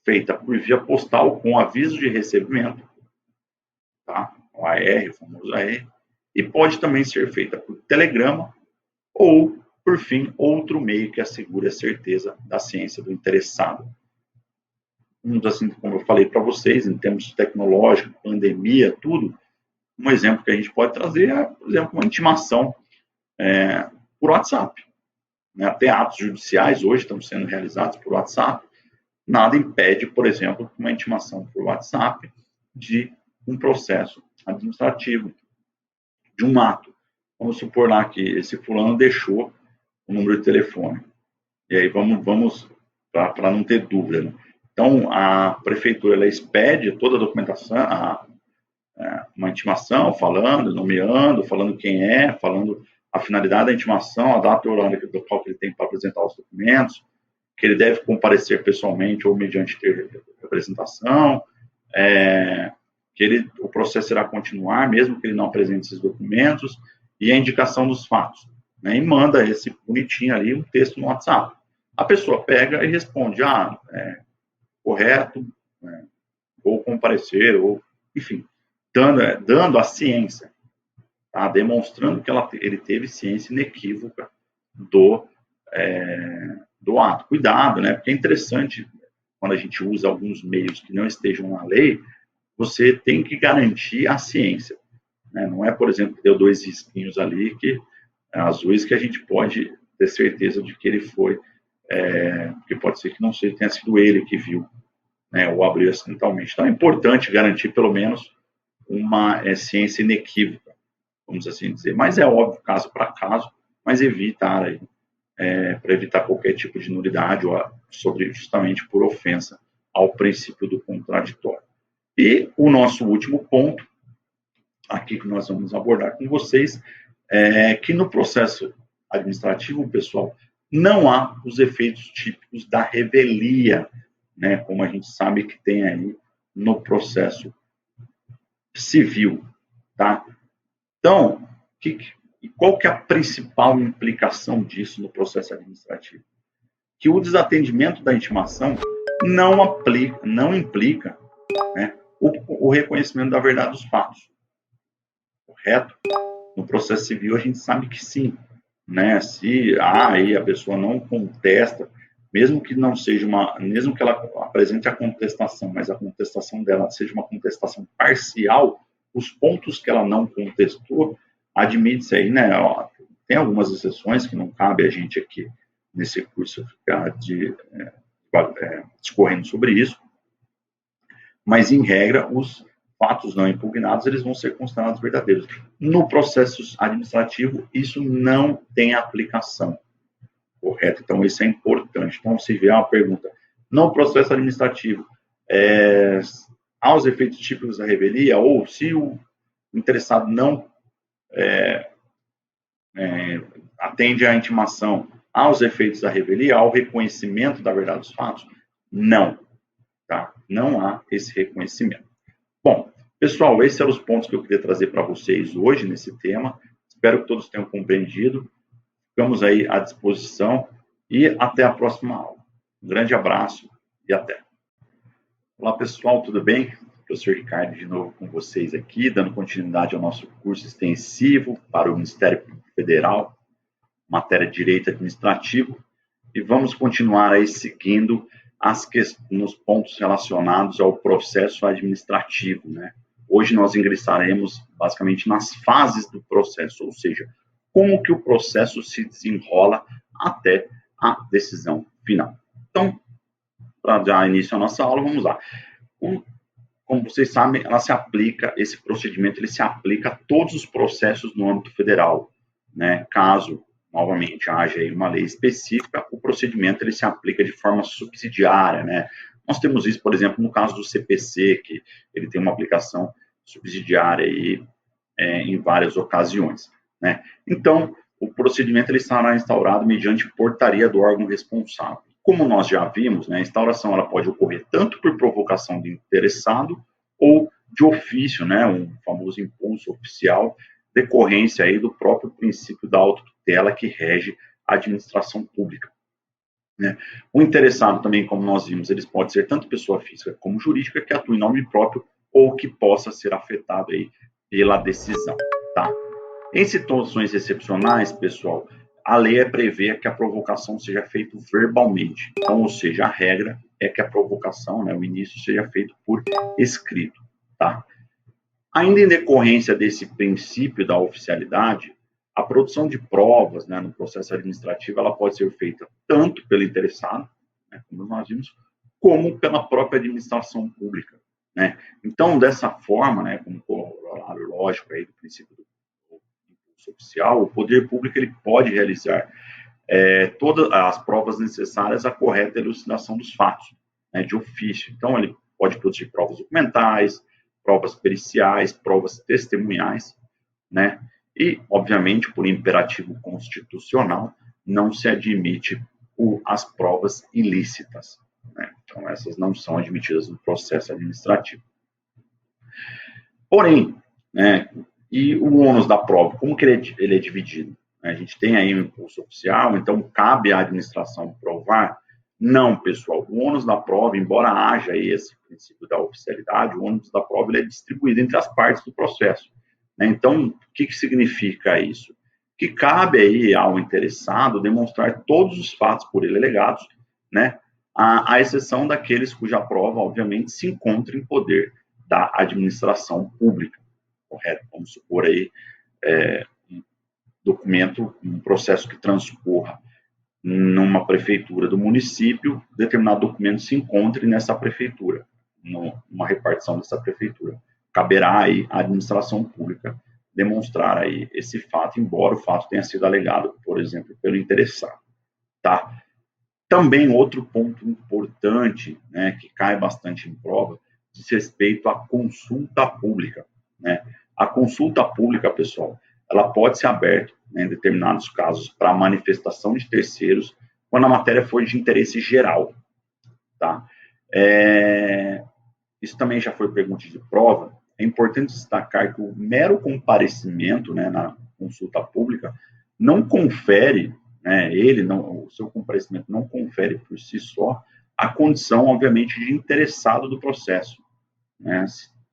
feita por via postal com aviso de recebimento, tá? O AR, o famoso AR, e pode também ser feita por telegrama ou, por fim, outro meio que assegure a certeza da ciência do interessado. Assim, como eu falei para vocês, em termos tecnológicos, pandemia, tudo, um exemplo que a gente pode trazer é, por exemplo, uma intimação por WhatsApp. Né? Até atos judiciais hoje estão sendo realizados por WhatsApp. Nada impede, por exemplo, uma intimação por WhatsApp de um processo administrativo, de um ato. Vamos supor lá que esse fulano deixou o número de telefone. E aí vamos para não ter dúvida. Né? Então, a prefeitura ela expede toda a documentação, uma intimação, falando, nomeando, falando quem é, falando a finalidade da intimação, a data e horário do qual ele tem para apresentar os documentos, que ele deve comparecer pessoalmente ou mediante representação, que o processo irá continuar, mesmo que ele não apresente esses documentos, e a indicação dos fatos. Né? E manda esse bonitinho ali, um texto no WhatsApp. A pessoa pega e responde, correto, vou comparecer, ou, enfim, dando a ciência, tá? Demonstrando que ele teve ciência inequívoca do ato. Cuidado, né? Porque é interessante, quando a gente usa alguns meios que não estejam na lei, você tem que garantir a ciência. Né? Não é, por exemplo, que deu 2 risquinhos ali, azuis, que a gente pode ter certeza de que ele foi, porque pode ser que não tenha sido ele que viu, né, ou abriu acidentalmente. Então é importante garantir pelo menos uma ciência inequívoca, vamos assim dizer. Mas é óbvio, caso para caso, mas para evitar qualquer tipo de nulidade justamente por ofensa ao princípio do contraditório. E o nosso último ponto, aqui que nós vamos abordar com vocês, é que no processo administrativo, pessoal, não há os efeitos típicos da revelia, né, como a gente sabe que tem aí no processo civil, tá? Então, qual que é a principal implicação disso no processo administrativo? Que o desatendimento da intimação não implica, né, o reconhecimento da verdade dos fatos. Correto? No processo civil a gente sabe que sim, né? Se aí a pessoa não contesta, mesmo que ela apresente a contestação, mas a contestação dela seja uma contestação parcial, os pontos que ela não contestou, admite-se aí, né? Tem algumas exceções que não cabe a gente aqui nesse curso ficar discorrendo sobre isso, mas em regra os fatos não impugnados, eles vão ser considerados verdadeiros. No processo administrativo, isso não tem aplicação, correto? Então, isso é importante. Então, se vier uma pergunta, no processo administrativo, há os efeitos típicos da revelia, ou se o interessado não atende à intimação, há os efeitos da revelia, há o reconhecimento da verdade dos fatos? Não, tá? Não há esse reconhecimento. Bom, pessoal, esses eram os pontos que eu queria trazer para vocês hoje nesse tema. Espero que todos tenham compreendido. Ficamos aí à disposição e até a próxima aula. Um grande abraço e até. Olá, pessoal, tudo bem? Professor Ricardo de novo com vocês aqui, dando continuidade ao nosso curso extensivo para o Ministério Público Federal, matéria de Direito Administrativo, e vamos continuar aí seguindo nos pontos relacionados ao processo administrativo, né? Hoje nós ingressaremos basicamente nas fases do processo, ou seja, como que o processo se desenrola até a decisão final. Então, para dar início à nossa aula, vamos lá. Como vocês sabem, esse procedimento ele se aplica a todos os processos no âmbito federal, né? Caso, novamente, haja aí uma lei específica, o procedimento ele se aplica de forma subsidiária, né? Nós temos isso, por exemplo, no caso do CPC, que ele tem uma aplicação subsidiária aí, em várias ocasiões, né? Então, o procedimento ele estará instaurado mediante portaria do órgão responsável. Como nós já vimos, né, a instauração ela pode ocorrer tanto por provocação do interessado ou de ofício, né, um famoso impulso oficial, decorrência aí do próprio princípio da autotutela que rege a administração pública. Né? O interessado também, como nós vimos, eles podem ser tanto pessoa física como jurídica que atua em nome próprio ou que possa ser afetado aí pela decisão, tá? Em situações excepcionais, pessoal, a lei prevê que a provocação seja feita verbalmente. Então, ou seja, a regra é que a provocação, né, o início, seja feito por escrito, tá? Ainda em decorrência desse princípio da oficialidade, a produção de provas, né, no processo administrativo, ela pode ser feita tanto pelo interessado, né, como nós vimos, como pela própria administração pública, né? Então, dessa forma, né, como corolário lógico aí do princípio do impulso oficial, o poder público ele pode realizar todas as provas necessárias à correta elucidação dos fatos, né, de ofício. Então, ele pode produzir provas documentais, provas periciais, provas testemunhais, né? E, obviamente, por imperativo constitucional, não se admite as provas ilícitas, né? Então, essas não são admitidas no processo administrativo. Porém, né, e o ônus da prova, como que ele é dividido? A gente tem aí um impulso oficial, então cabe à administração provar? Não, pessoal. O ônus da prova, embora haja esse princípio da oficialidade, o ônus da prova ele é distribuído entre as partes do processo, né? Então, o que significa isso? Que cabe aí ao interessado demonstrar todos os fatos por ele alegados, né? À exceção daqueles cuja prova, obviamente, se encontra em poder da administração pública, correto? Vamos supor aí um documento, um processo que transcorra numa prefeitura do município, determinado documento se encontre nessa prefeitura, numa repartição dessa prefeitura. Caberá aí à administração pública demonstrar aí esse fato, embora o fato tenha sido alegado, por exemplo, pelo interessado, tá? Também outro ponto importante, né, que cai bastante em prova, diz respeito à consulta pública, né? A consulta pública, pessoal, ela pode ser aberta, né, em determinados casos, para manifestação de terceiros, quando a matéria for de interesse geral, tá? Isso também já foi pergunta de prova. É importante destacar que o mero comparecimento, né, na consulta pública não confere, né, o seu comparecimento não confere por si só a condição, obviamente, de interessado do processo, né?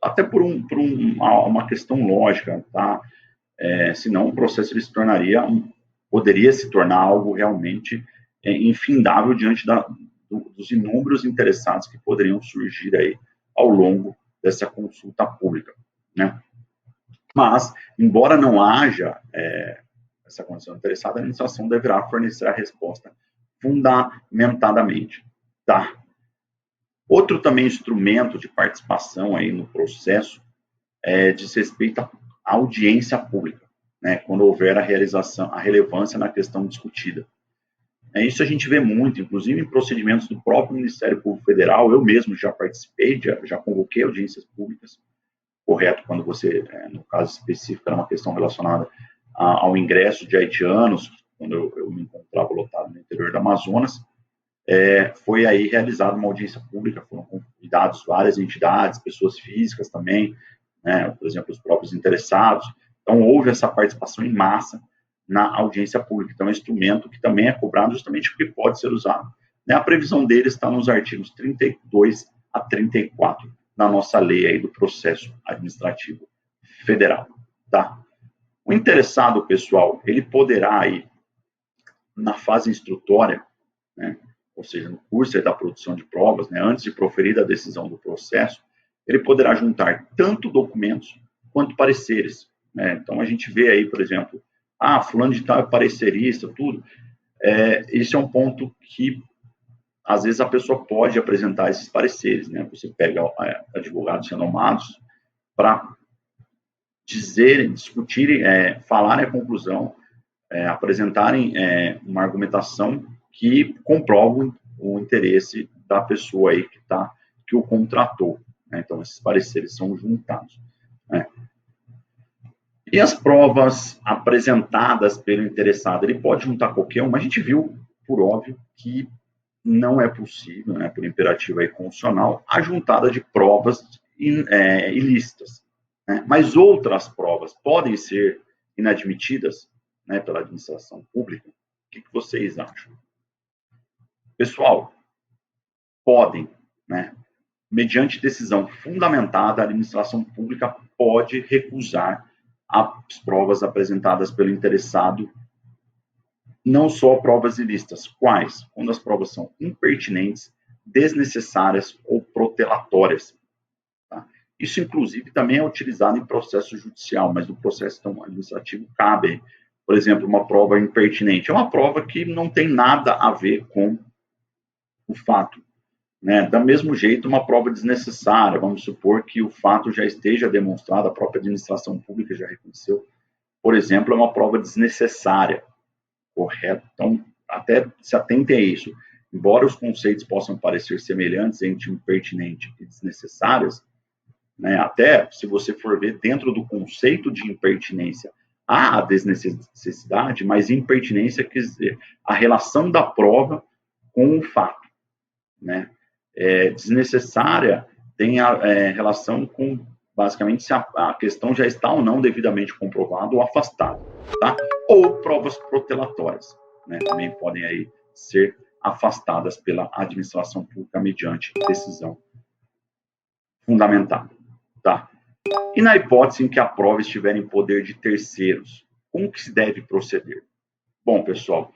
Até por uma questão lógica, tá? Senão o processo ele poderia se tornar algo realmente infindável diante dos inúmeros interessados que poderiam surgir aí ao longo dessa consulta pública, né? Mas, embora não haja essa condição interessada, a administração deverá fornecer a resposta fundamentadamente, tá? Outro também instrumento de participação aí no processo diz respeito à audiência pública, né, quando houver a relevância na questão discutida. Isso a gente vê muito, inclusive em procedimentos do próprio Ministério Público Federal. Eu mesmo já participei, já convoquei audiências públicas, correto, quando você, no caso específico, era uma questão relacionada ao ingresso de haitianos, quando eu me encontrava lotado no interior do Amazonas. Foi aí realizada uma audiência pública, foram convidados várias entidades, pessoas físicas também, né, por exemplo, os próprios interessados. Então, houve essa participação em massa na audiência pública. Então, é um instrumento que também é cobrado justamente porque pode ser usado, né? A previsão dele está nos artigos 32 a 34 da nossa lei aí do processo administrativo federal, tá? O interessado, pessoal, ele poderá aí, na fase instrutória, né, ou seja, no curso da produção de provas, né, antes de proferir a decisão do processo, ele poderá juntar tanto documentos quanto pareceres, né? Então, a gente vê aí, por exemplo, fulano de tal é parecerista, tudo. Esse é um ponto que, às vezes, a pessoa pode apresentar esses pareceres, né? Você pega advogados renomados para dizerem, discutirem, falarem a conclusão, apresentarem uma argumentação que comprova o interesse da pessoa aí que o contratou, né? Então, esses pareceres são juntados, né? E as provas apresentadas pelo interessado, ele pode juntar qualquer uma. A gente viu, por óbvio, que não é possível, né, por imperativo aí constitucional, a juntada de provas ilícitas, né? Mas outras provas podem ser inadmitidas, né, pela administração pública. O que vocês acham? Pessoal, podem, né? Mediante decisão fundamentada, a administração pública pode recusar as provas apresentadas pelo interessado, não só provas ilícitas. Quais? Quando as provas são impertinentes, desnecessárias ou protelatórias. Tá? Isso, inclusive, também é utilizado em processo judicial, mas no processo administrativo cabe. Por exemplo, uma prova impertinente. É uma prova que não tem nada a ver com o fato, né? Do mesmo jeito, uma prova desnecessária, vamos supor que o fato já esteja demonstrado, a própria administração pública já reconheceu, por exemplo, é uma prova desnecessária, correto? Então, até se atentem a isso. Embora os conceitos possam parecer semelhantes entre impertinente e desnecessárias, né, até se você for ver dentro do conceito de impertinência, há a desnecessidade, mas impertinência quer dizer a relação da prova com o fato, né? Desnecessária tem relação com, basicamente, se a questão já está ou não devidamente comprovada ou afastada, tá? Ou provas protelatórias, né? Também podem aí ser afastadas pela administração pública mediante decisão fundamentada, tá? E na hipótese em que a prova estiver em poder de terceiros, como que se deve proceder? Bom, pessoal,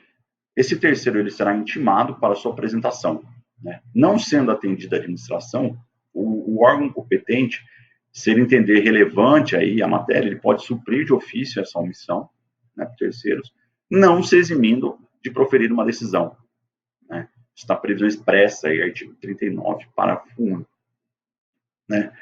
esse terceiro ele será intimado para sua apresentação, né? Não sendo atendida a administração, o órgão competente, se ele entender relevante aí a matéria, ele pode suprir de ofício essa omissão, né, por terceiros, não se eximindo de proferir uma decisão, né? Está previsão expressa aí, artigo 39, parágrafo 1. Né?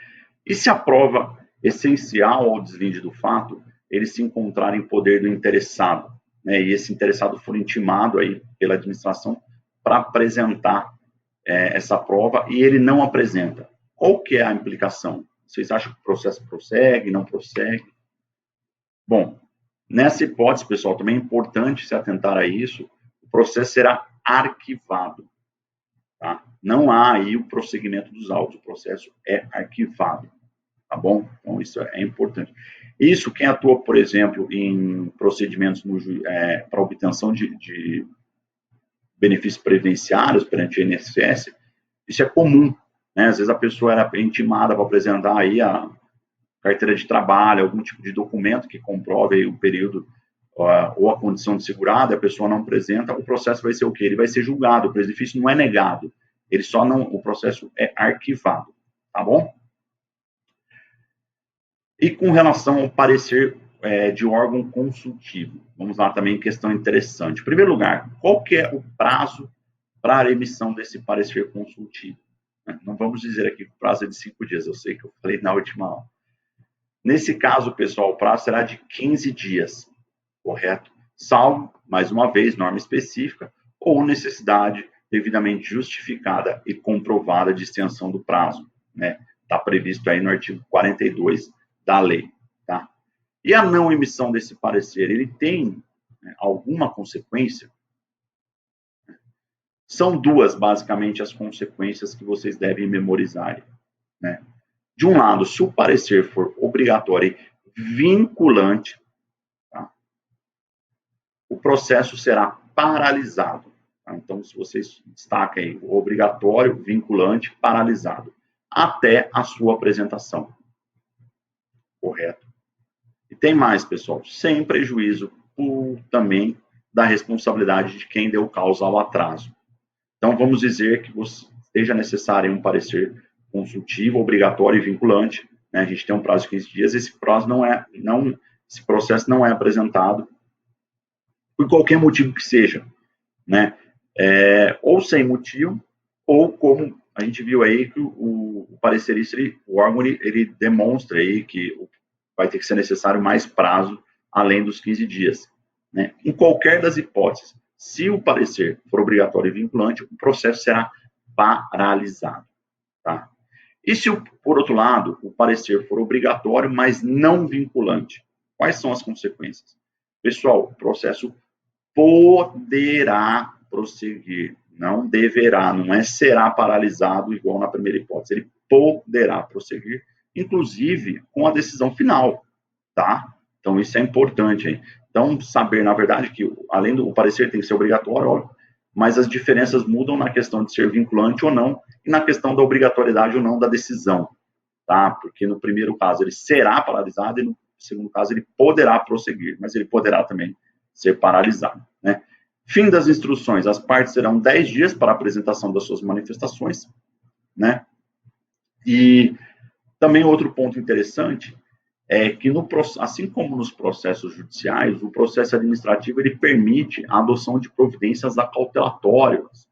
E se a prova essencial ao deslinde do fato, ele se encontrar em poder do interessado, né, e esse interessado for intimado aí pela administração para apresentar essa prova e ele não apresenta, qual que é a implicação? Vocês acham que o processo prossegue, não prossegue? Bom, nessa hipótese, pessoal, também é importante se atentar a isso, o processo será arquivado, tá? Não há aí o prosseguimento dos autos, o processo é arquivado, tá bom? Então, isso é importante. Isso, quem atua, por exemplo, em procedimentos para obtenção de benefícios previdenciários perante o INSS, isso é comum, né? Às vezes a pessoa era intimada para apresentar aí a carteira de trabalho, algum tipo de documento que comprove aí o período ou a condição de segurado, a pessoa não apresenta, o processo vai ser o quê? Ele vai ser julgado, o benefício não é negado, ele só não, o processo é arquivado, tá bom? E com relação ao parecer de órgão consultivo, vamos lá também, questão interessante. Em primeiro lugar, qual que é o prazo para a emissão desse parecer consultivo? Não vamos dizer aqui que o prazo é de 5 dias, eu sei que eu falei na última aula. Nesse caso, pessoal, o prazo será de 15 dias, correto? Salvo, mais uma vez, norma específica ou necessidade devidamente justificada e comprovada de extensão do prazo, né? Está previsto aí no artigo 42 da lei, tá? E a não emissão desse parecer, ele tem, né, alguma consequência? São duas, basicamente, as consequências que vocês devem memorizar, né? De um lado, se o parecer for obrigatório e vinculante, tá, o processo será paralisado, tá? Então, se vocês destacam aí, o obrigatório, vinculante, paralisado, até a sua apresentação. Correto? E tem mais, pessoal, sem prejuízo também da responsabilidade de quem deu causa ao atraso. Então, vamos dizer que seja necessário um parecer consultivo, obrigatório e vinculante, né? A gente tem um prazo de 15 dias, esse processo não é apresentado, por qualquer motivo que seja, né? Ou sem motivo, ou como a gente viu aí que o parecerista, o órgão, ele demonstra aí que vai ter que ser necessário mais prazo além dos 15 dias. Né? Em qualquer das hipóteses, se o parecer for obrigatório e vinculante, o processo será paralisado. Tá? E se, por outro lado, o parecer for obrigatório, mas não vinculante, quais são as consequências? Pessoal, o processo poderá prosseguir, não deverá, não é será paralisado igual na primeira hipótese, ele poderá prosseguir, inclusive com a decisão final, tá? Então isso é importante, hein? Então saber, na verdade, que além do parecer tem que ser obrigatório, óbvio, mas as diferenças mudam na questão de ser vinculante ou não e na questão da obrigatoriedade ou não da decisão, tá? Porque no primeiro caso ele será paralisado e no segundo caso ele poderá prosseguir, mas ele poderá também ser paralisado, né? Fim das instruções, as partes terão 10 dias para a apresentação das suas manifestações, né? E também outro ponto interessante é que, assim como nos processos judiciais, o processo administrativo ele permite a adoção de providências acautelatórias,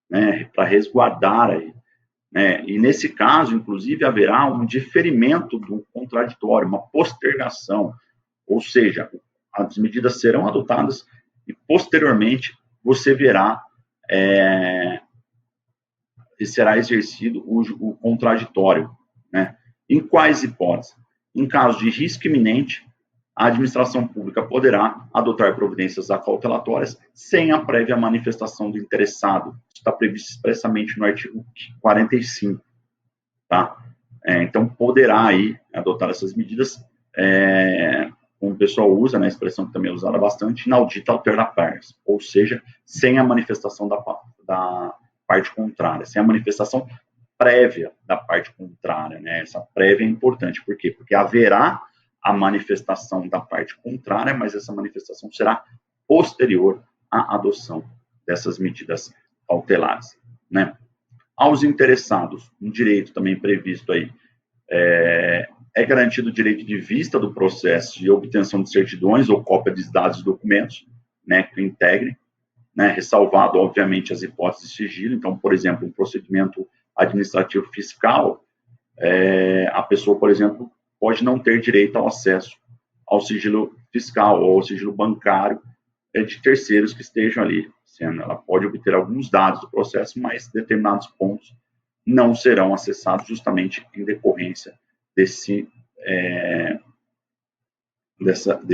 né, para resguardar aí, né? E nesse caso, inclusive, haverá um diferimento do contraditório, uma postergação, ou seja, as medidas serão adotadas e posteriormente você verá e será exercido o contraditório, né? Em quais hipóteses? Em caso de risco iminente, a administração pública poderá adotar providências acautelatórias sem a prévia manifestação do interessado. Isso está previsto expressamente no artigo 45, tá? Então, poderá aí adotar essas medidas, como o pessoal usa, né, a expressão que também é usada bastante, inaudita altera pars, ou seja, sem a manifestação da parte contrária, sem a manifestação prévia da parte contrária, né? Essa prévia é importante, por quê? Porque haverá a manifestação da parte contrária, mas essa manifestação será posterior à adoção dessas medidas cautelares, né? Aos interessados, um direito também previsto aí, é garantido o direito de vista do processo e obtenção de certidões ou cópia de dados e documentos, né, que integre, né, ressalvado, obviamente, as hipóteses de sigilo. Então, por exemplo, um procedimento administrativo fiscal, a pessoa, por exemplo, pode não ter direito ao acesso ao sigilo fiscal ou ao sigilo bancário de terceiros que estejam ali. Ela pode obter alguns dados do processo, mas determinados pontos não serão acessados justamente em decorrência desse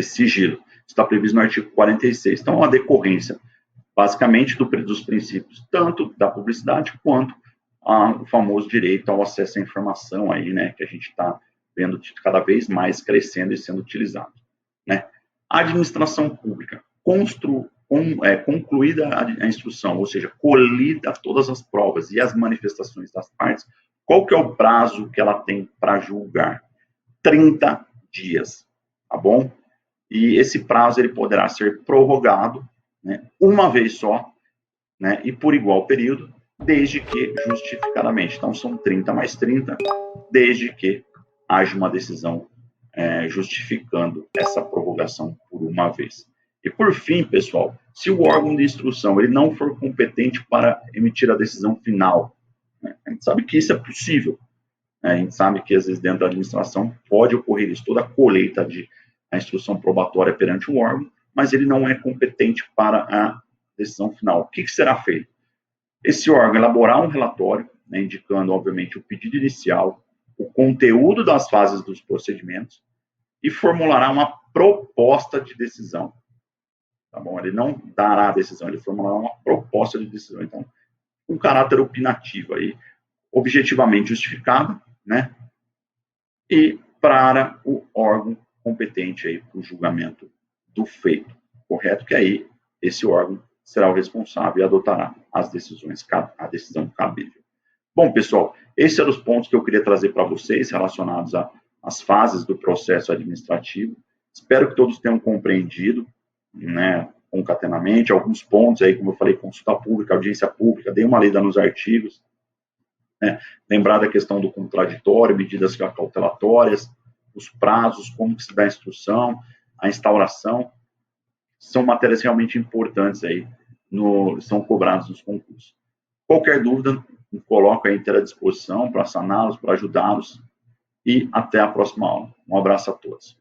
sigilo. Está previsto no artigo 46. Então, a decorrência, basicamente, dos princípios tanto da publicidade quanto o famoso direito ao acesso à informação aí, né, que a gente está vendo cada vez mais crescendo e sendo utilizado, né? A administração pública, concluída a instrução, ou seja, colhida todas as provas e as manifestações das partes, qual que é o prazo que ela tem para julgar? 30 dias, tá bom? E esse prazo ele poderá ser prorrogado, né, uma vez só, né, e por igual período, desde que justificadamente. Então, são 30 mais 30, desde que haja uma decisão justificando essa prorrogação por uma vez. E, por fim, pessoal, se o órgão de instrução ele não for competente para emitir a decisão final, né, a gente sabe que isso é possível, né, a gente sabe que, às vezes, dentro da administração pode ocorrer isso, toda a colheita de a instrução probatória perante o órgão, mas ele não é competente para a decisão final. O que será feito? Esse órgão elaborar um relatório, né, indicando, obviamente, o pedido inicial, o conteúdo das fases dos procedimentos e formulará uma proposta de decisão. Tá bom? Ele não dará a decisão, ele formulará uma proposta de decisão. Então, um caráter opinativo aí, objetivamente justificado, né? E para o órgão competente aí para o julgamento do feito, correto? Que aí esse órgão será o responsável e adotará as decisões, a decisão cabível. Bom, pessoal, esses eram os pontos que eu queria trazer para vocês relacionados às fases do processo administrativo. Espero que todos tenham compreendido, né, concatenamente, alguns pontos aí, como eu falei, consulta pública, audiência pública, dei uma lida nos artigos, né, lembrar da questão do contraditório, medidas cautelatórias, os prazos, como que se dá a instrução, a instauração, são matérias realmente importantes aí, são cobradas nos concursos. Qualquer dúvida, me coloco aí à disposição para saná-los, para ajudá-los, e até a próxima aula. Um abraço a todos.